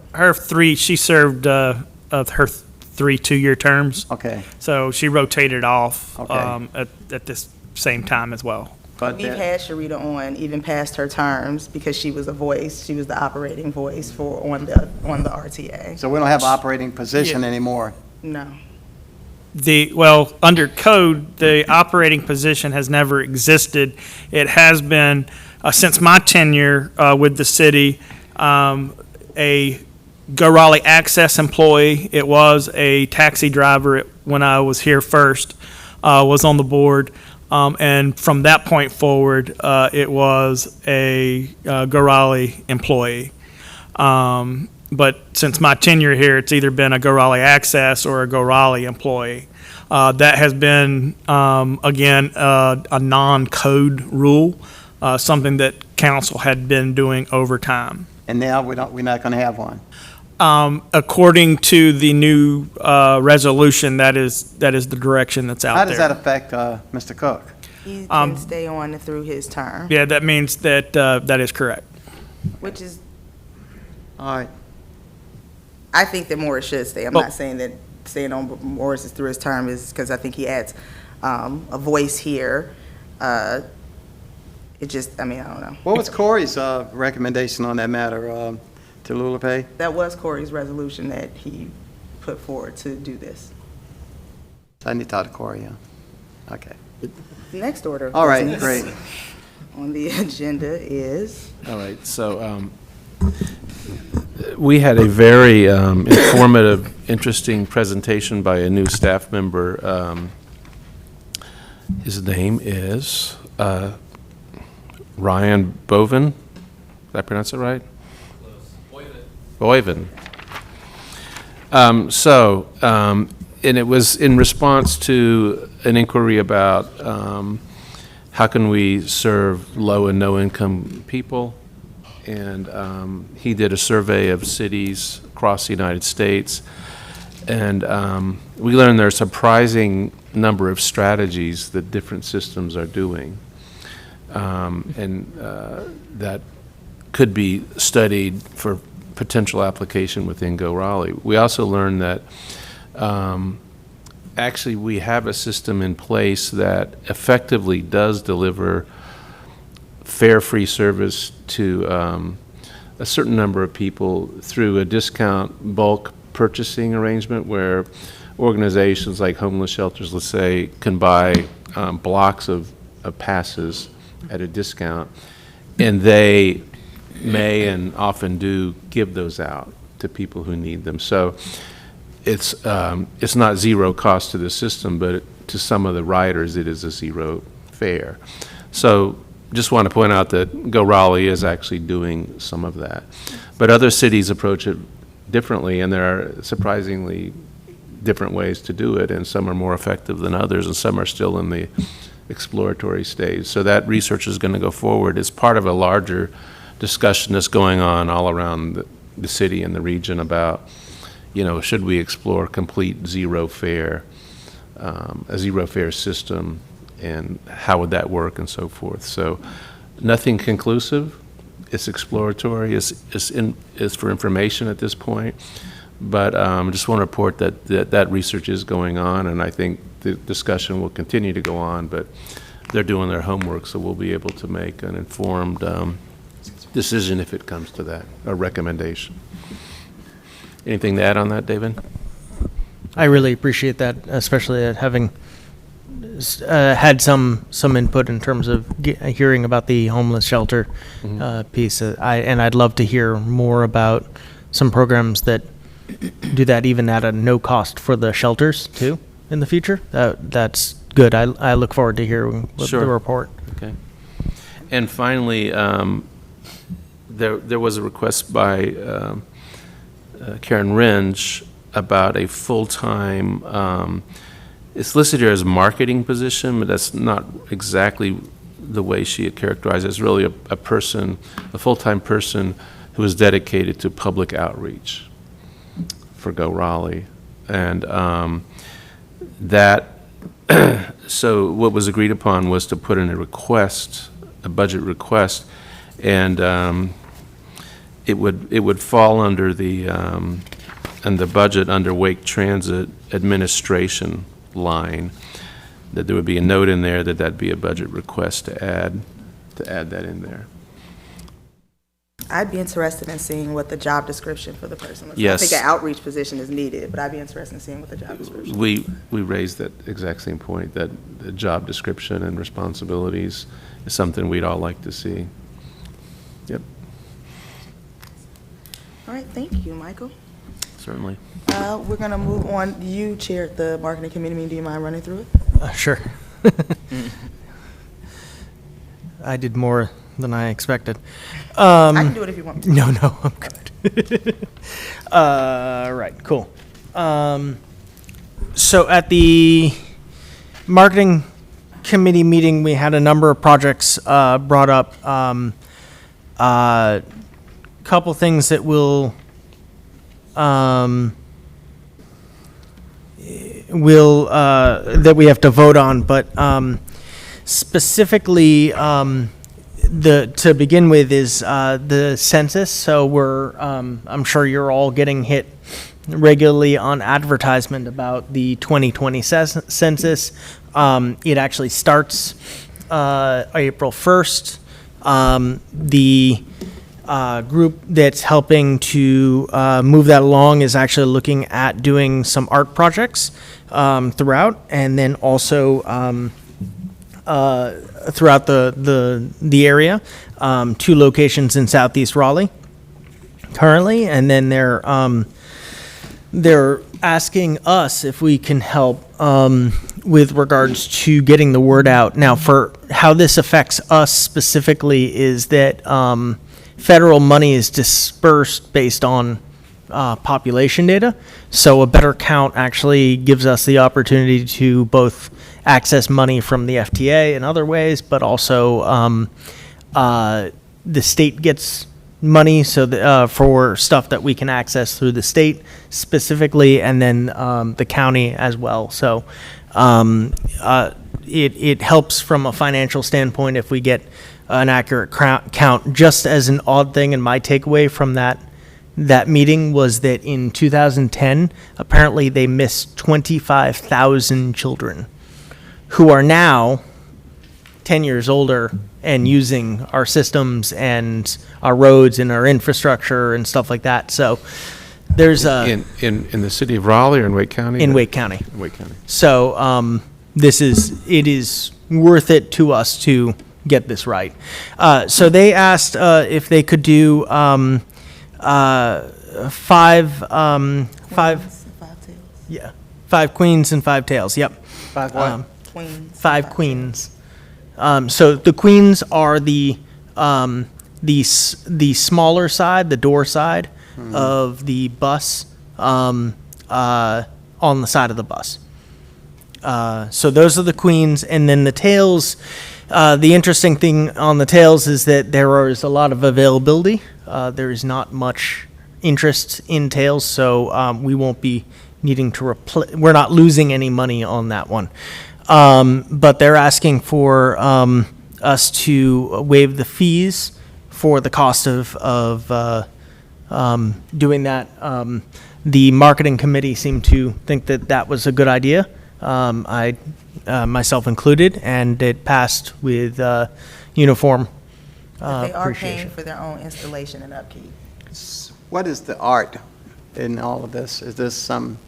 She served her 3 two-year terms. Okay, So she rotated off Okay. at this same time as well. but We've had Sharita on even past her terms because she was a voice, she was the operating voice on the RTA. so we don't have an operating position anymore. No. Under code, the operating position has never existed. It has been, since my tenure with the city, a Go Raleigh Access employee. It was a taxi driver when I was here first, was on the board. And from that point forward, it was a Go Raleigh employee. But since my tenure here, it's either been a Go Raleigh Access or a Go Raleigh employee. That has been, again, a non-code rule, something that council had been doing over time. And now we're not going to have one. According to the new resolution, that is the direction that's out How there. does that affect Mr. Cook? He can stay on through his term, Yeah, that means that that is correct. which is, All right, I think that Morris should stay. I'm Well- not saying that staying on Morris is through his term is because I think he adds a voice here. It just, I don't know. what was Corey's recommendation on that matter, to Lula? That was Corey's resolution that he put forward to do this. I need to talk to Corey, yeah. Okay. Next order. of All right, business. great. on the agenda is, All right, so we had a very informative, interesting presentation by a new staff member. His name is Ryan Boven. Did I pronounce it right? Boyven. And it was in response to an inquiry about how can we serve low and no income people. And he did a survey of cities across the United States. And we learned there are a surprising number of strategies that different systems are doing. That could be studied for potential application within Go Raleigh. We also learned that actually we have a system in place that effectively does deliver fare-free service to a certain number of people through a discount bulk purchasing arrangement where organizations like homeless shelters, let's say, can buy blocks of passes at a discount, and they may and often do give those out to people who need them. So it's not zero cost to the system, but to some of the riders it is a zero fare. So just want to point out that Go Raleigh is actually doing some of that. But other cities approach it differently, and there are surprisingly different ways to do it, and some are more effective than others, and some are still in the exploratory stage. So that research is going to go forward as part of a larger discussion that's going on all around the city and the region about, should we explore complete zero fare, a zero fare system, and how would that work and so forth. So nothing conclusive. It's exploratory. It's for information at this point. But I just want to report that research is going on, and I think the discussion will continue to go on, but they're doing their homework, so we'll be able to make an informed decision if it comes to that, a recommendation. Anything to add on that, David? I really appreciate that, especially having had some input in terms of hearing about the homeless shelter piece. And I'd love to hear more about some programs that do that even at a no cost for the shelters too in the future. That's good. I look forward to hearing the report. Okay. And finally, there was a request by Karen Renge about a full-time, it's listed here as a marketing position, but that's not exactly the way she had characterized it. It's really a full-time person who is dedicated to public outreach for Go Raleigh. And so what was agreed upon was to put in a budget request, and it would fall under the budget under Wake Transit Administration line, that there would be a note in there that'd be a budget request to add that in there. I'd be interested in seeing what the job description for the person looks like. Yes. I think an outreach position is needed, but I'd be interested in seeing what the job description We raised that exact same point, that the job description and responsibilities is something we'd all like to see. Yep, All right, thank you, Michael. certainly. We're going to move on. You chaired the marketing committee meeting. Do you mind running through it? Sure. I did more than I expected. I can do it if you want me to. No, I'm good. Right, cool. So at the marketing committee meeting, we had a number of projects brought up. Couple things that will that we have to vote on, but specifically to begin with is the census. So I'm sure you're all getting hit regularly on advertisement about the 2020 census. It actually starts April 1st. The group that's helping to move that along is actually looking at doing some art projects throughout, and then also throughout the area. 2 locations in Southeast Raleigh currently, and then they're asking us if we can help with regards to getting the word out. Now, for how this affects us specifically is that federal money is dispersed based on population data. So a better count actually gives us the opportunity to both access money from the FTA in other ways, but also the state gets money for stuff that we can access through the state specifically, and then the county as well. So it helps from a financial standpoint if we get an accurate count. Just as an odd thing, and my takeaway from that meeting was that in 2010, apparently they missed 25,000 children who are now 10 years older and using our systems and our roads and our infrastructure and stuff like that. So there's a In the city of Raleigh or in Wake County? in Wake County. In Wake County. So it is worth it to us to get this right. So they asked if they could do five queens and 5 tails. Yep. 5 what? Queens. 5 queens. So the queens are the smaller side, the door side of the bus on the side of the bus. So those are the queens, and then the tails. The interesting thing on the tails is that there is a lot of availability. There is not much interest in tails, so we won't be needing to replace. We're not losing any money on that one. But they're asking for us to waive the fees for the cost of doing that. The marketing committee seemed to think that that was a good idea. I myself included, and it passed with uniform But they are paying appreciation. for their own installation and upkeep. What is the art in all of this? Is this some,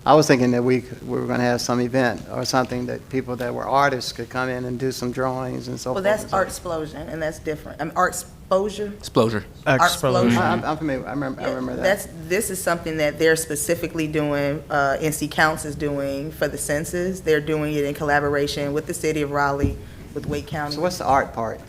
I was thinking that we were going to have some event or something that people that were artists could come in and do some drawings and so Well, forth. that's art explosion, and that's different. Art exposure. Exposure. Explosion. I'm familiar, I remember that. This is something that they're specifically doing, NC Counts is doing for the census. They're doing it in collaboration with the city of Raleigh, with Wake County. So what's the art part?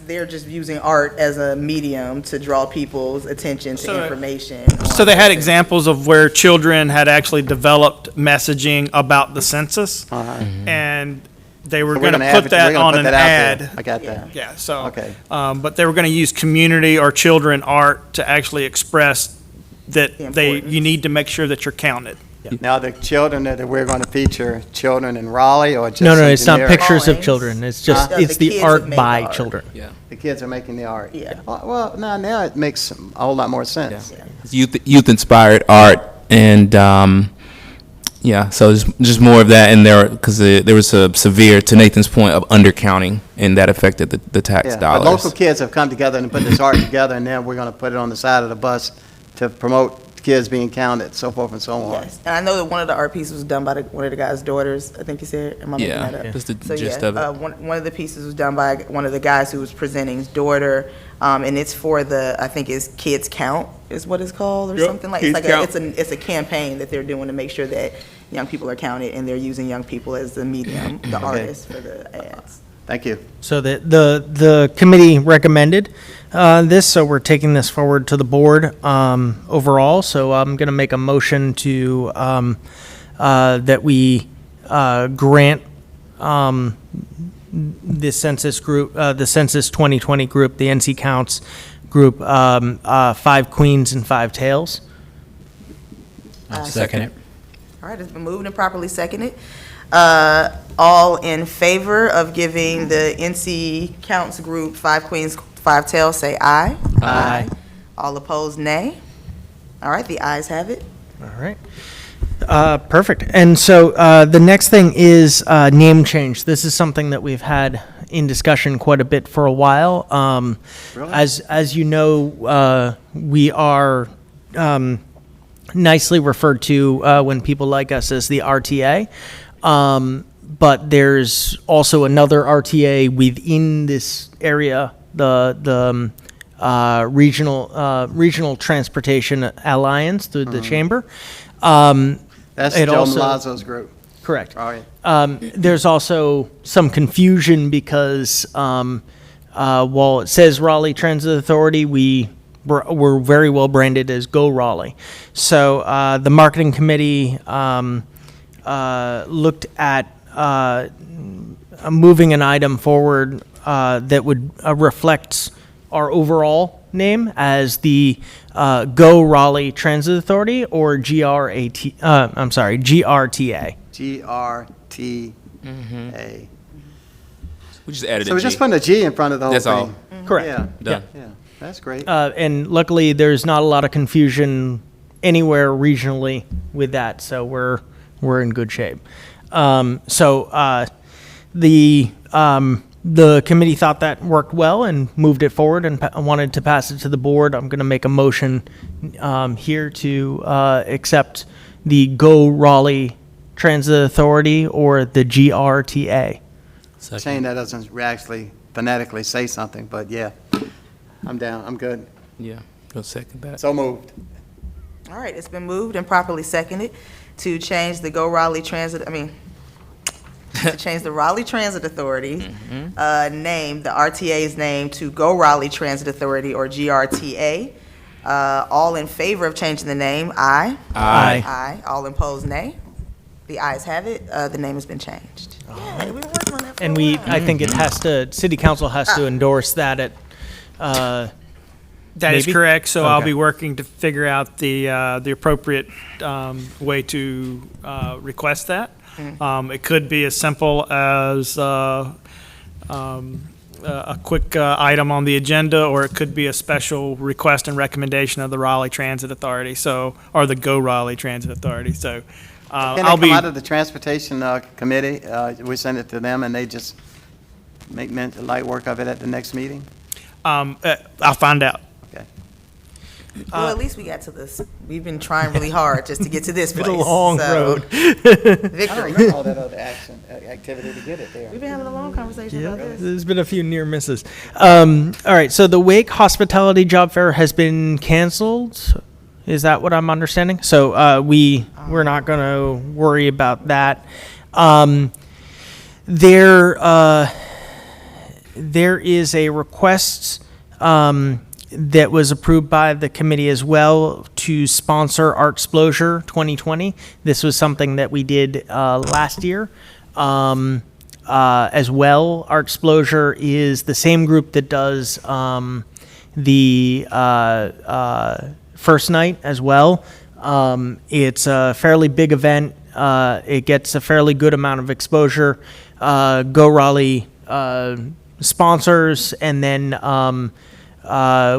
They're just using art as a medium to draw people's attention to So- information. So they had examples of where children had actually developed messaging about the census, and they were So going to we're put that on put an that out there. ad. I got Yeah. that. Yeah, so. Okay. But they were going to use community or children art to actually express that The you importance. need to make sure that you're counted. Now, the children that we're going to feature, children in Raleigh or just No, some it's not generic- pictures of drawings. children. It's just, Huh? it's The the kids art have made by the art. children. Yeah. The kids are making the art. Yeah. Well, now it makes a whole lot more sense. It's youth inspired art, and yeah, so it's just more of that in there because there was a severe, to Nathan's point, of undercounting, and that affected the tax Yeah, but dollars. local kids have come together and put this art together, and then we're going to put it on the side of the bus to promote kids being counted, so forth and so on. Yes, and I know that one of the art pieces was done by one of the guy's daughters, I think you said, am I making Yeah, that up? that's the So, gist yeah, of it. one of the pieces was done by one of the guys who was presenting's daughter, and it's for I think it's Kids Count is what it's called, or something like, it's a campaign that they're doing to make sure that young people are counted, and they're using young people as the medium, the artists for the ads. Thank you. So the committee recommended this, so we're taking this forward to the board overall. So I'm going to make a motion to that we grant the census group, the Census 2020 group, the NC Counts group, 5 queens and 5 tails. Second it. All right, it's been moved and properly seconded. All in favor of giving the NC Counts Group 5 Queens, 5 Tails, say aye. Aye. All opposed, nay. All right, the ayes have it. All right. Perfect. And so the next thing is name change. This is something that we've had in discussion quite a bit for a while. Really? As you know, we are nicely referred to when people like us as the RTA. but there's also another RTA within this area, the Regional Transportation Alliance through the chamber. That's It Joe also- Malazzo's group. Correct. All right. There's also some confusion because while it says Raleigh Transit Authority, we're very well branded as Go Raleigh. So the marketing committee looked at moving an item forward that would reflect our overall name as the Go Raleigh Transit Authority or GRTA. GRTA. We just added So a we're G. just putting a G in front of the whole That's all. thing. Correct. Yeah, Done. yeah, that's great. And luckily, there's not a lot of confusion anywhere regionally with that, so we're in good shape. The committee thought that worked well and moved it forward and wanted to pass it to the board. I'm going to make a motion here to accept the Go Raleigh Transit Authority or the GRTA. Shane, that doesn't actually phonetically say something, but yeah, I'm down, I'm good. Yeah, go second that. So moved. All right, it's been moved and properly seconded to change the Go Raleigh Transit, to change the Raleigh Transit Authority name, the RTA's name, to Go Raleigh Transit Authority or GRTA. All in favor of changing the name, aye. Aye. Aye. All opposed, nay. The ayes have it. The name has been changed. Yeah, we've been working on that for And a while. I think it has to, city council has to endorse that at, That is Maybe? correct. So I'll Okay. be working to figure out the appropriate way to request that. It could be as simple as a quick item on the agenda, or it could be a special request and recommendation of the Raleigh Transit Authority. So, or the Go Raleigh Transit Authority. So, Can I'll it be. come out of the transportation committee? We send it to them and they just make light work of it at the next meeting? I'll find out. Okay. Well, at least we got to this. We've been trying really hard just to get to this place. been a long road. I don't Victory. remember all that other activity to get it there. We've been having a long conversation about this. There's been a few near misses. All right, so the Wake Hospitality Job Fair has been canceled. Is that what I'm understanding? So we're not going to worry about that. There is a request that was approved by the committee as well to sponsor Artsplosure 2020. This was something that we did last year as well. Artsplosure is the same group that does the first night as well. It's a fairly big event. It gets a fairly good amount of exposure. Go Raleigh sponsors, and then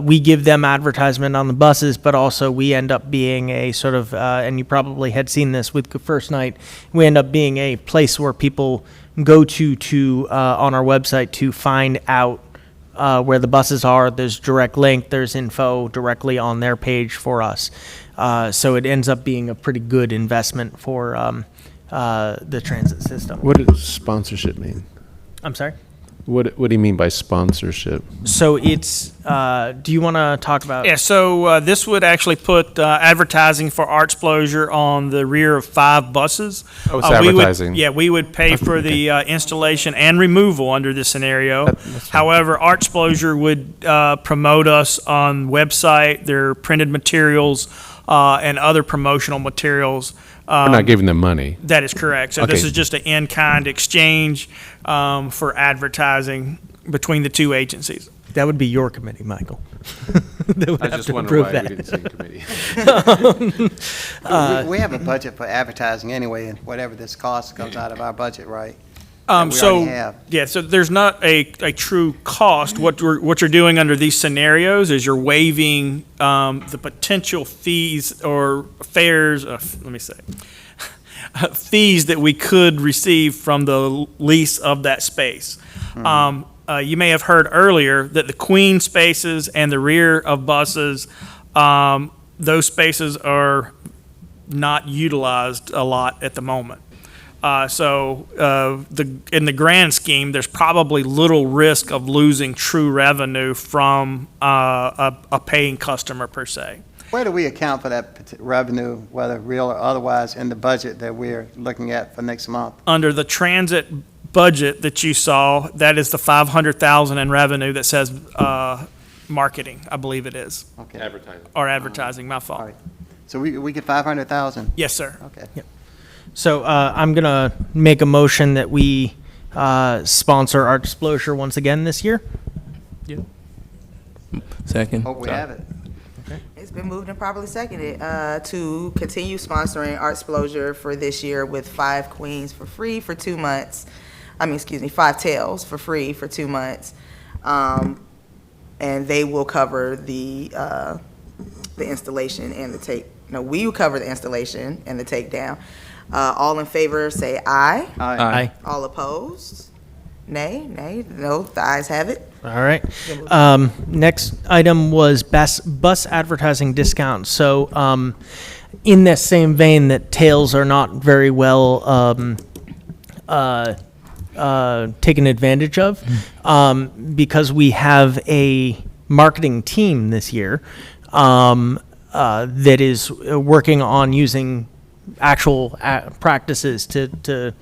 we give them advertisement on the buses, but also we end up being a sort of, and you probably had seen this with the first night, we end up being a place where people go to on our website to find out where the buses are. There's direct link, there's info directly on their page for us. So it ends up being a pretty good investment for the transit system. What does sponsorship mean? I'm sorry? What do you mean by sponsorship? So it's, do you want to talk about? Yeah, so this would actually put advertising for Artsplosure on the rear of 5 buses. Oh, it's We would- advertising. Yeah, we would pay for the installation and removal under this scenario. However, Artsplosure would promote us on website, their printed materials, and other promotional materials. We're not giving them money. That is correct. So this Okay. is just an in-kind exchange for advertising betwing the two agencies. That would be your committee, Michael. That would I have just to wonder approve why that. we didn't say committee. We have a budget for advertising anyway, and whatever this costs comes out of our budget, right? we So, already have. yeah, so there's not a true cost. What you're doing under these scenarios is you're waiving the potential fees or fares, fees that we could receive from the lease of that space. You may have heard earlier that the queen spaces and the rear of buses, those spaces are not utilized a lot at the moment. In the grand scheme, there's probably little risk of losing true revenue from a paying customer per se. Where do we account for that revenue, whether real or otherwise, in the budget that we're looking at for next month? Under the transit budget that you saw, that is the 500,000 in revenue that says marketing, I believe it is, Okay. Advertising. or advertising, my fault. All right. So we get 500,000? Yes, sir. Okay. So I'm going to make a motion that we sponsor Art Disclosure once again this year. Second. Hope we have it. It's been moved and properly seconded to continue sponsoring Art Explosion for this year with 5 queens for free for 2 months. 5 tails for free for 2 months. And they will cover the installation and the take. No, we will cover the installation and the takedown. All in favor say aye. Aye. All opposed? Nay? No, the ayes have it. All right. Next item was bus advertising discounts. So in that same vein that tails are not very well taken advantage of, because we have a marketing team this year that is working on using actual practices to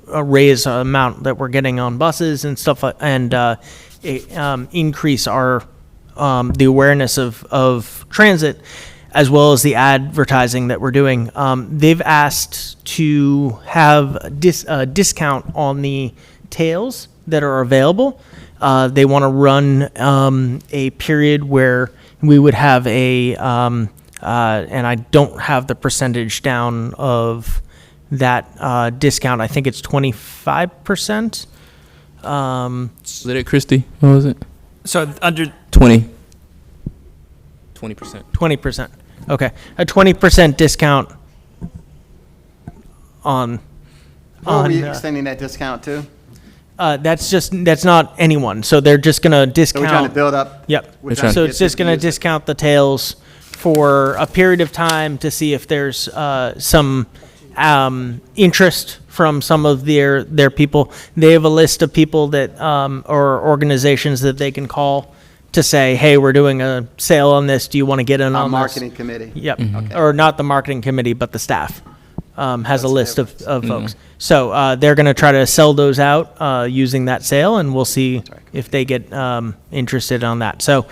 raise the amount that we're getting on buses and stuff, and increase our the awareness of transit, as well as the advertising that we're doing. They've asked to have a discount on the tails that are available. They want to run a period where we would have and I don't have the percentage down of that discount. I think it's 25%. Split it, Christy. What was it? So under 20%. 20%. Okay. A 20% discount on. Who are we on, extending that discount to? that's not anyone. So they're just going to So discount. we're trying to build up? Yep. We're trying So to it's get just people going to use it. discount the tails for a period of time to see if there's some interest from some of their people. They have a list of people that or organizations that they can call to say, hey, we're doing a sale on this. Do you want to get in Our on marketing this? committee. Yep. Okay. Or not the marketing committee, but the staff has a list of favorites. folks. So they're going to try to sell those out using that sale, and we'll see if they get interested on that. So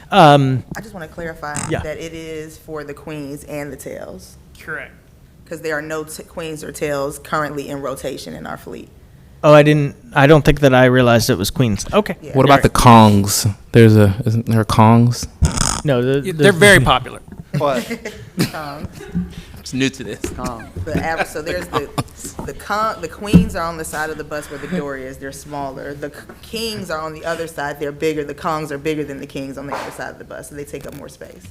I just want to clarify Yeah. that it is for the queens and the tails, correct. because there are no queens or tails currently in rotation in our fleet. I don't think that I realized it was Queens. Okay. Yeah. What about the Kongs? Isn't there Kongs? No, They're very popular. What? It's new to this. So there's the queens are on the side of the bus where the door is. They're smaller. The kings are on the other side. They're bigger. The kongs are bigger than the kings on the other side of the bus, so they take up more space.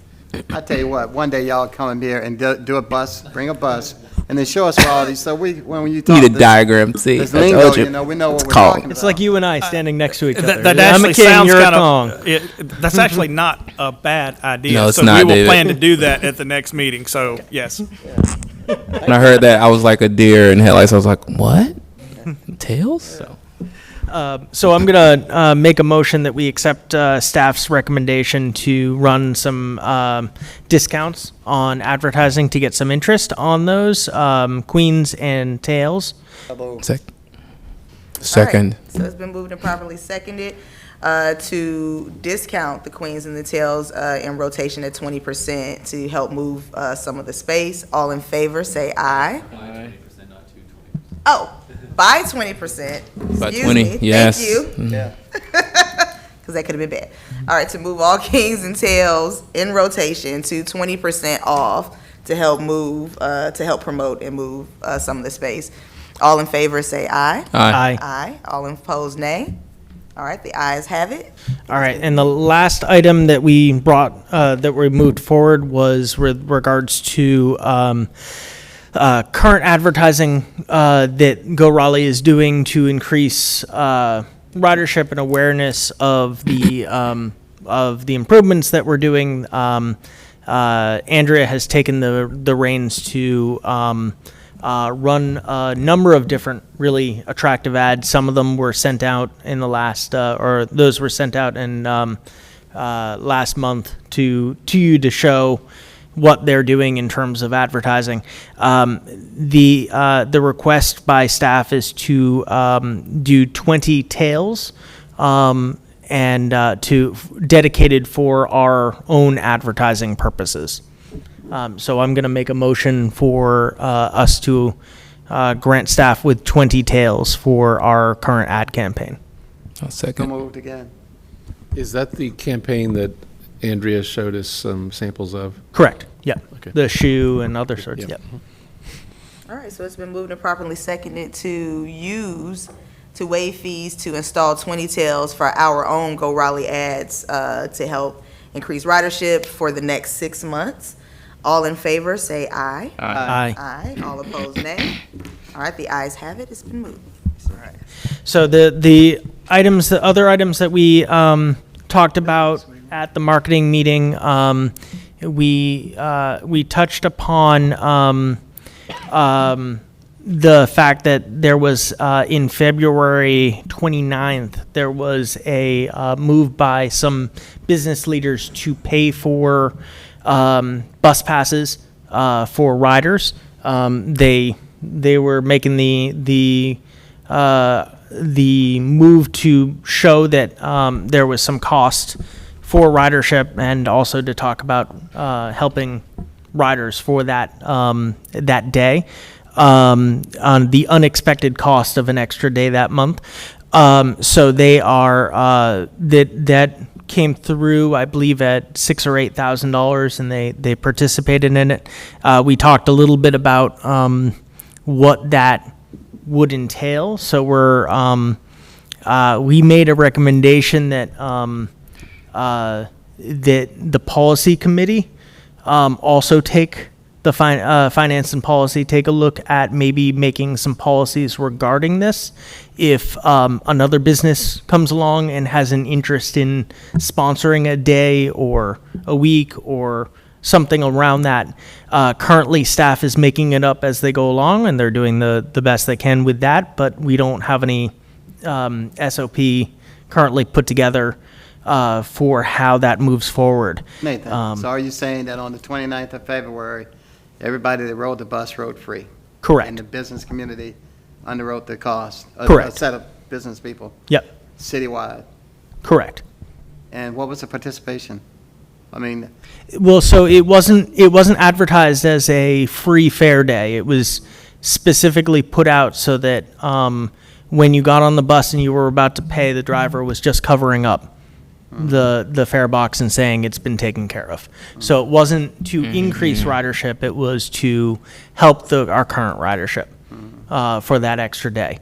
I tell you what, one day y'all come in here and do a bus, bring a bus, and then show us where all these, so when you talk. Need a this- diagram. See, This I lingo, told you. you know, we know what It's we're called. talking about. It's like you and I standing next to each other. That I'm actually a king, sounds you're a kind Kong. of. That's actually not a bad idea. No, it's so not, we will David. plan to do that at the next meeting. So yes. When I heard that, I was like a deer in headlights. I was like, what? Tails? So. So I'm going to make a motion that we accept staff's recommendation to run some discounts on advertising to get some interest on those queens and tails. Second. All right, so it's been moved and properly seconded to discount the queens and the tails in rotation at 20% to help move some of the space. All in favor, say aye. Aye. Oh, by 20%. By Excuse 20, me. yes. Thank you. Yeah. Because that could have been bad. All right, to move all kings and tails in rotation to 20% off to help move, to help promote and move some of the space. All in favor, say aye. Aye. Aye. All opposed, nay. All right, the ayes have it. All right, and the last item that we brought, that we moved forward was with regards to current advertising that Go Raleigh is doing to increase ridership and awareness of the improvements that we're doing. Andrea has taken the reins to run a number of different really attractive ads. Some of them were sent out in the last, or those were sent out in last month to you to show what they're doing in terms of advertising. The request by staff is to do 20 tails and to dedicated for our own advertising purposes. So I'm going to make a motion for us to grant staff with 20 tails for our current ad campaign. I'll So second. moved again. Is that the campaign that Andrea showed us some samples of? Correct. Yep. Okay. The shoe and other sorts. Yep. Yep. All right, so it's been moved and properly seconded to waive fees to install 20 tails for our own Go Raleigh ads to help increase ridership for the next 6 months. All in favor, say aye. Aye. Aye. All opposed, nay. All right, the ayes have it. It's been moved. So the items, the other items that we talked about at the marketing meeting, we touched upon the fact that there was in February 29th, there was a move by some business leaders to pay for bus passes for riders. They were making the move to show that there was some cost for ridership, and also to talk about helping riders for that that day, on the unexpected cost of an extra day that month. So they are that came through, I believe, at $6,000 or $8,000, and they participated in it. We talked a little bit about what that would entail. So we made a recommendation that that the policy committee also take the finance and policy, take a look at maybe making some policies regarding this. If another business comes along and has an interest in sponsoring a day or a week or something around that, currently staff is making it up as they go along, and they're doing the best they can with that, but we don't have any SOP currently put together for how that moves forward. Nathan, so are you saying that on the 29th of February, everybody that rode the bus rode free? Correct. And the business community underwrote the cost? Correct. A set of business people? Yep. Citywide? Correct. And what was the participation? I mean, Well, so it wasn't advertised as a free fare day. It was specifically put out so that when you got on the bus and you were about to pay, the driver was just covering up the fare box and saying it's been taken care of. So it wasn't to increase ridership, it was to help our current ridership for that extra day.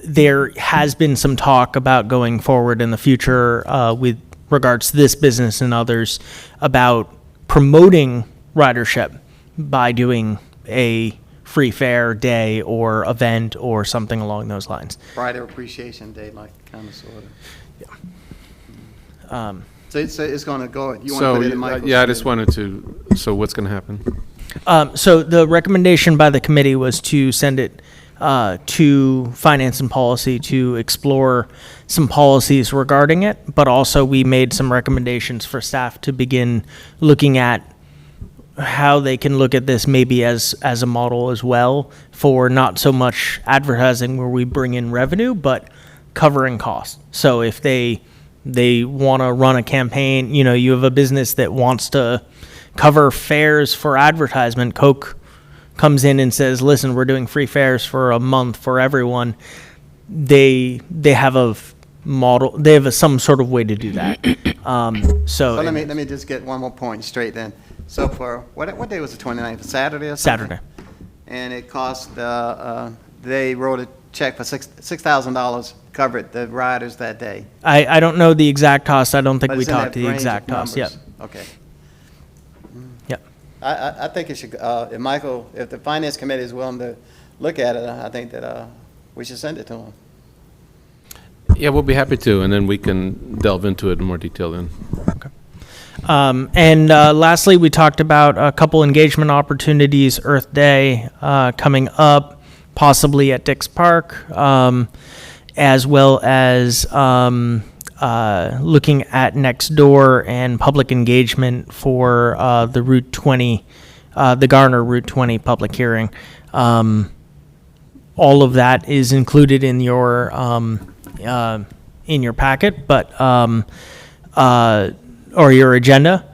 There has been some talk about going forward in the future with regards to this business and others about promoting ridership by doing a free fare day or event or something along those lines. Rider Appreciation Day, like, kind of, sort of. So it's going to go, you want to So, put it in Michael's? yeah, I just wanted to, so what's going to happen? So the recommendation by the committee was to send it to Finance and Policy to explore some policies regarding it, but also we made some recommendations for staff to begin looking at how they can look at this maybe as a model as well for not so much advertising where we bring in revenue, but covering costs. So if they want to run a campaign, you have a business that wants to cover fares for advertisement. Coke comes in and says, listen, we're doing free fares for a month for everyone. They have a model, they have some sort of way to do that. So let me just get one more point straight then. So for, what day was the 29th? Saturday or something? Saturday. And it cost, they wrote a check for $6,000, covered the riders that day. I don't know the exact cost. I don't think But we it's in talked that the range exact of cost. Yep. numbers. Okay. Yep. I think it should, if the finance committee is willing to look at it, I think that we should send it to them. Yeah, we'll be happy to, and then we can delve into it in more detail then. And lastly, we talked about a couple engagement opportunities, Earth Day coming up, possibly at Dix Park, as well as looking at next door and public engagement for the Route 20, the Garner Route 20 public hearing. All of that is included in your packet, but or your agenda.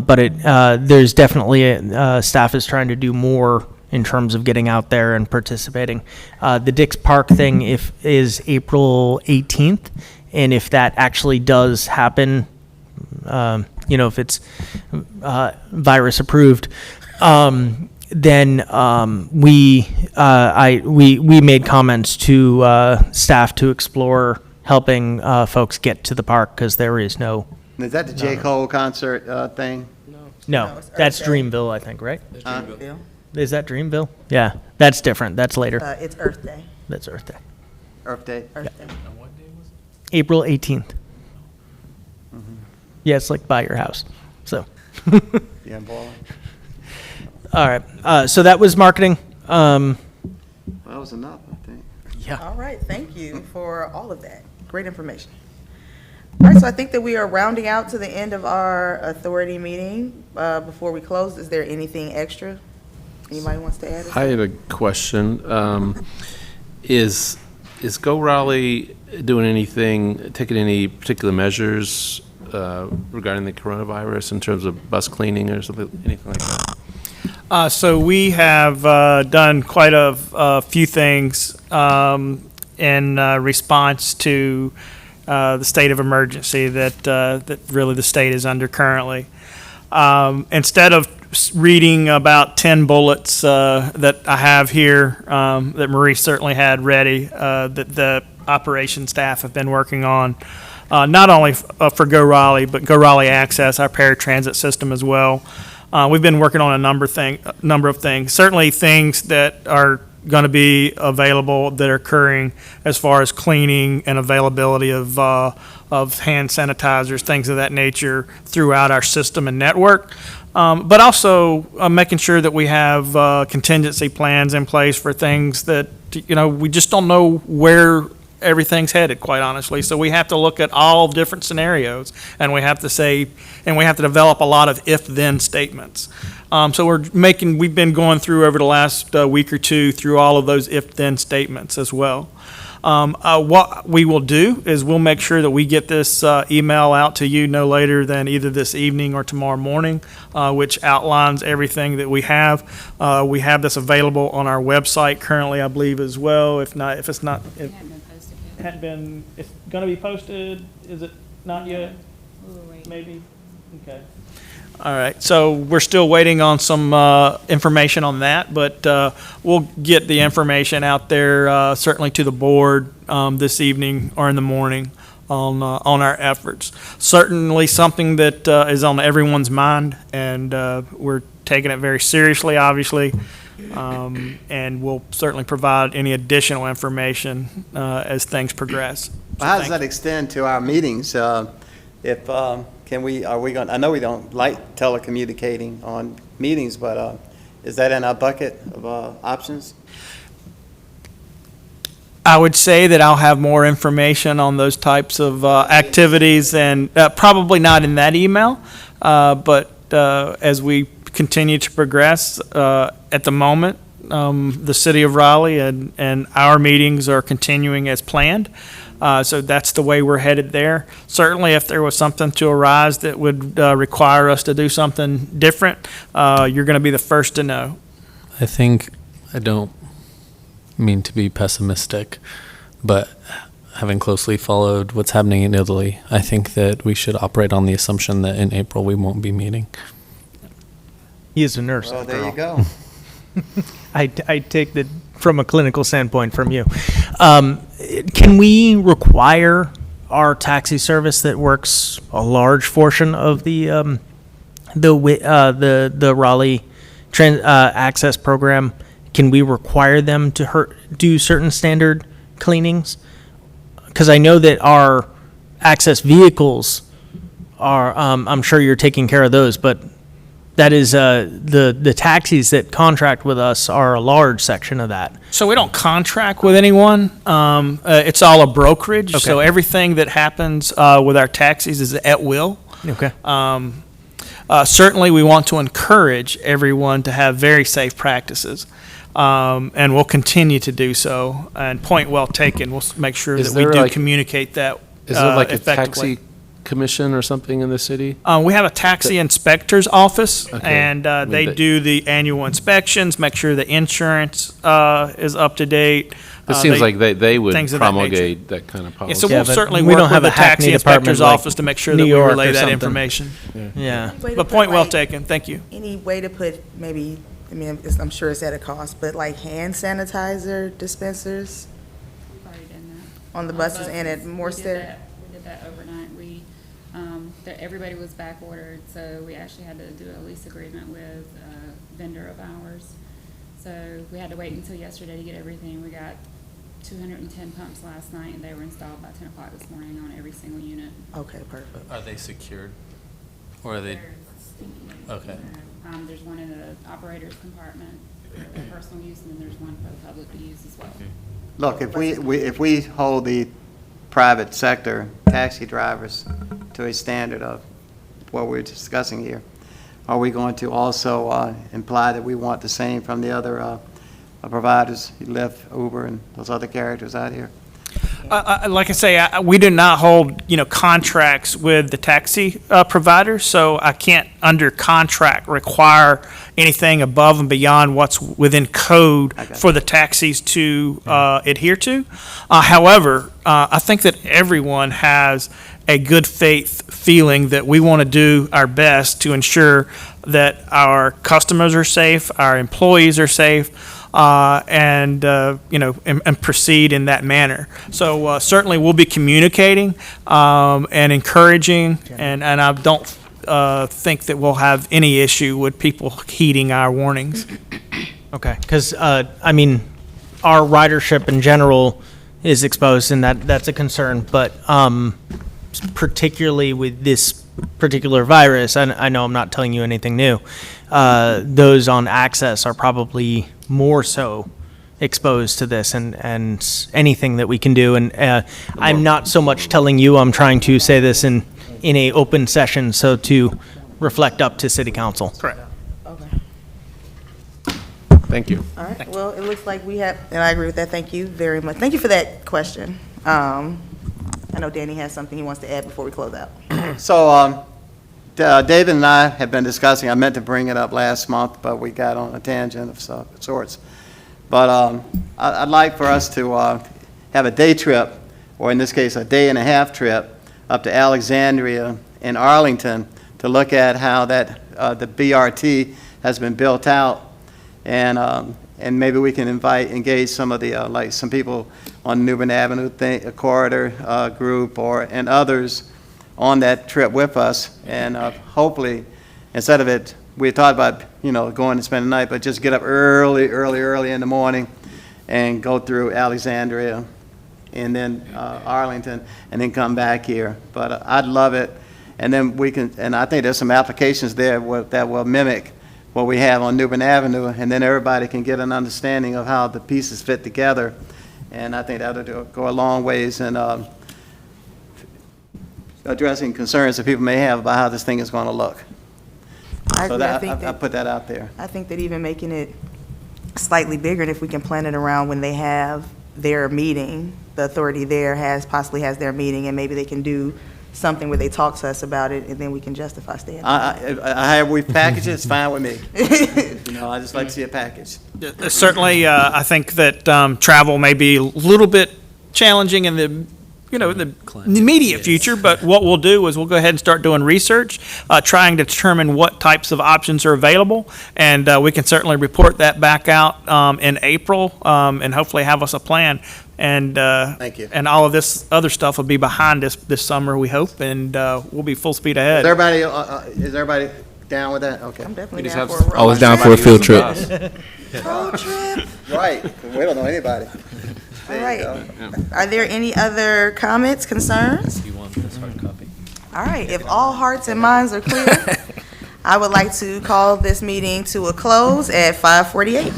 But there's definitely staff is trying to do more in terms of getting out there and participating. The Dix Park thing is April 18th, and if that actually does happen, if it's virus approved, then we made comments to staff to explore helping folks get to the park because there is no. Is that the J. Cole concert thing? No, it's Earth that's Day. Dreamville, I think, right? Bill? Is that Dreamville? Yeah, that's different. That's later. It's Earth Day. That's Earth Day. Earth Day? Earth Day. April 18th. Yeah, it's like by your house. So, Yeah, boy. all right. So that was marketing. Well, that was enough, I think. Yeah. All right, thank you for all of that. Great information. All right, so I think that we are rounding out to the end of our authority meeting. Before we close, is there anything extra anybody wants to add? I have a question. Is Go Raleigh doing anything, taking any particular measures regarding the coronavirus in terms of bus cleaning or something, anything like that? So we have done quite a few things in response to the state of emergency that really the state is under currently. Instead of reading about 10 bullets that I have here that Marie certainly had ready, that the operations staff have been working on, not only for Go Raleigh, but Go Raleigh Access, our paratransit system as well. We've been working on a number of things. Certainly things that are going to be available that are occurring as far as cleaning and availability of hand sanitizers, things of that nature throughout our system and network. But also making sure that we have contingency plans in place for things that, we just don't know where everything's headed, quite honestly. So we have to look at all different scenarios, and we have to develop a lot of if-then statements. So we've been going through over the last week or two through all of those if-then statements as well. What we will do is we'll make sure that we get this email out to you no later than either this evening or tomorrow morning, which outlines everything that we have. We have this available on our website currently, I believe, as well. If it's not, it's going to be posted. Is it not yet? Maybe. Okay. All right, so we're still waiting on some information on that, but we'll get the information out there certainly to the board this evening or in the morning on our efforts. Certainly something that is on everyone's mind, and we're taking it very seriously, obviously, and we'll certainly provide any additional information as things progress. Well, how does that extend to our meetings? Are we going, I know we don't like telecommunicating on meetings, but is that in our bucket of options? I would say that I'll have more information on those types of activities, and probably not in that email, but as we continue to progress, at the moment, the city of Raleigh and our meetings are continuing as planned. So that's the way we're headed there. Certainly, if there was something to arise that would require us to do something different, you're going to be the first to know. I don't mean to be pessimistic, but having closely followed what's happening in Italy, I think that we should operate on the assumption that in April we won't be meeting. He is a nurse. Well, after there all. you go. I take that from a clinical standpoint from you. Can we require our taxi service that works a large portion of the Raleigh Access program? Can we require them to do certain standard cleanings? Because I know that our access vehicles are, I'm sure you're taking care of those, but that is, the taxis that contract with us are a large section of that. So we don't contract with anyone. It's all a brokerage. So everything that happens with our taxis is at will. Okay. Certainly, we want to encourage everyone to have very safe practices, and we'll continue to do so. And point well taken. We'll make sure Is that we there do like- communicate that Is there like a effectively. taxi commission or something in the city? We have a taxi inspector's office, Okay. and mean, they do the annual inspections, make sure the insurance is up to date. It seems like they would things of that nature. promulgate that kind of Yeah, policy. so Yeah, we'll but certainly we work don't with have the a Hackney taxi inspector's department like office to make sure New that we York relay or that something. information. Yeah. Way to But put, point well like, taken. Thank you. Any way to put maybe, I mean, I'm sure it's at a cost, but like hand sanitizer dispensers We've already done that. on the buses and at We Morstead? did that overnight. Everybody was back ordered, so we actually had to do a lease agreement with a vendor of ours. So we had to wait until yesterday to get everything. We got 210 pumps last night, and they were installed by 10 o'clock this morning on every single unit. Okay, perfect. Are they secured? Or are they? Okay. There's one in the operator's compartment for their personal use, and then there's one for the public to use as well. Look, if we hold the private sector taxi drivers to a standard of what we're discussing here, are we going to also imply that we want the same from the other providers, Lyft, Uber, and those other characters out here? Like I say, we do not hold, contracts with the taxi providers, so I can't, under contract, require anything above and beyond what's within code for the taxis to adhere to. However, I think that everyone has a good faith feeling that we want to do our best to ensure that our customers are safe, our employees are safe, and proceed in that manner. So certainly we'll be communicating and encouraging, and I don't think that we'll have any issue with people heeding our warnings. Okay, because, our ridership in general is exposed, and that's a concern, but particularly with this particular virus, and I know I'm not telling you anything new, those on access are probably more so exposed to this, and anything that we can do, and I'm not so much telling you, I'm trying to say this in a open session, so to reflect up to city council. Correct. Okay. Thank you. All right, well, it looks like we have, and I agree with that, thank you very much. Thank you for that question. I know Danny has something he wants to add before we close out. So, David and I have been discussing, I meant to bring it up last month, but we got on a tangent of sorts. But I'd like for us to have a day trip, or in this case, a day and a half trip, up to Alexandria and Arlington to look at how that the BRT has been built out, and maybe we can engage some of the like some people on the Newbern Avenue corridor group and others on that trip with us, and hopefully, instead of it, we thought about going and spend the night, but just get up early in the morning and go through Alexandria and then Arlington, and then come back here. But I'd love it, and then we can. And I think there's some applications there that will mimic what we have on Newbern Avenue, and then everybody can get an understanding of how the pieces fit together. And I think that'll go a long ways in addressing concerns that people may have about how this thing is going to look. I So agree. that, I think I put that out there. I think that even making it slightly bigger, and if we can plan it around when they have their meeting, the authority there possibly has their meeting, and maybe they can do something where they talk to us about it, and then we can justify staying. We package it, it's fine with me. I just like to see a package. Certainly, I think that travel may be a little bit challenging in the immediate future, but what we'll do is we'll go ahead and start doing research, trying to determine what types of options are available, and we can certainly report that back out in April, and hopefully have us a plan. And Thank you. And all of this other stuff will be behind us this summer, we hope, and we'll be full speed ahead. Is everybody down with that? Okay. I'm definitely We just down have for a road. I was down for a field trip. Road trip. Right, 'cause we don't know anybody. All right. Are there any other comments, concerns? Do you want this hard copy? All right, if all hearts and minds are clear, I would like to call this meeting to a close at 5:48.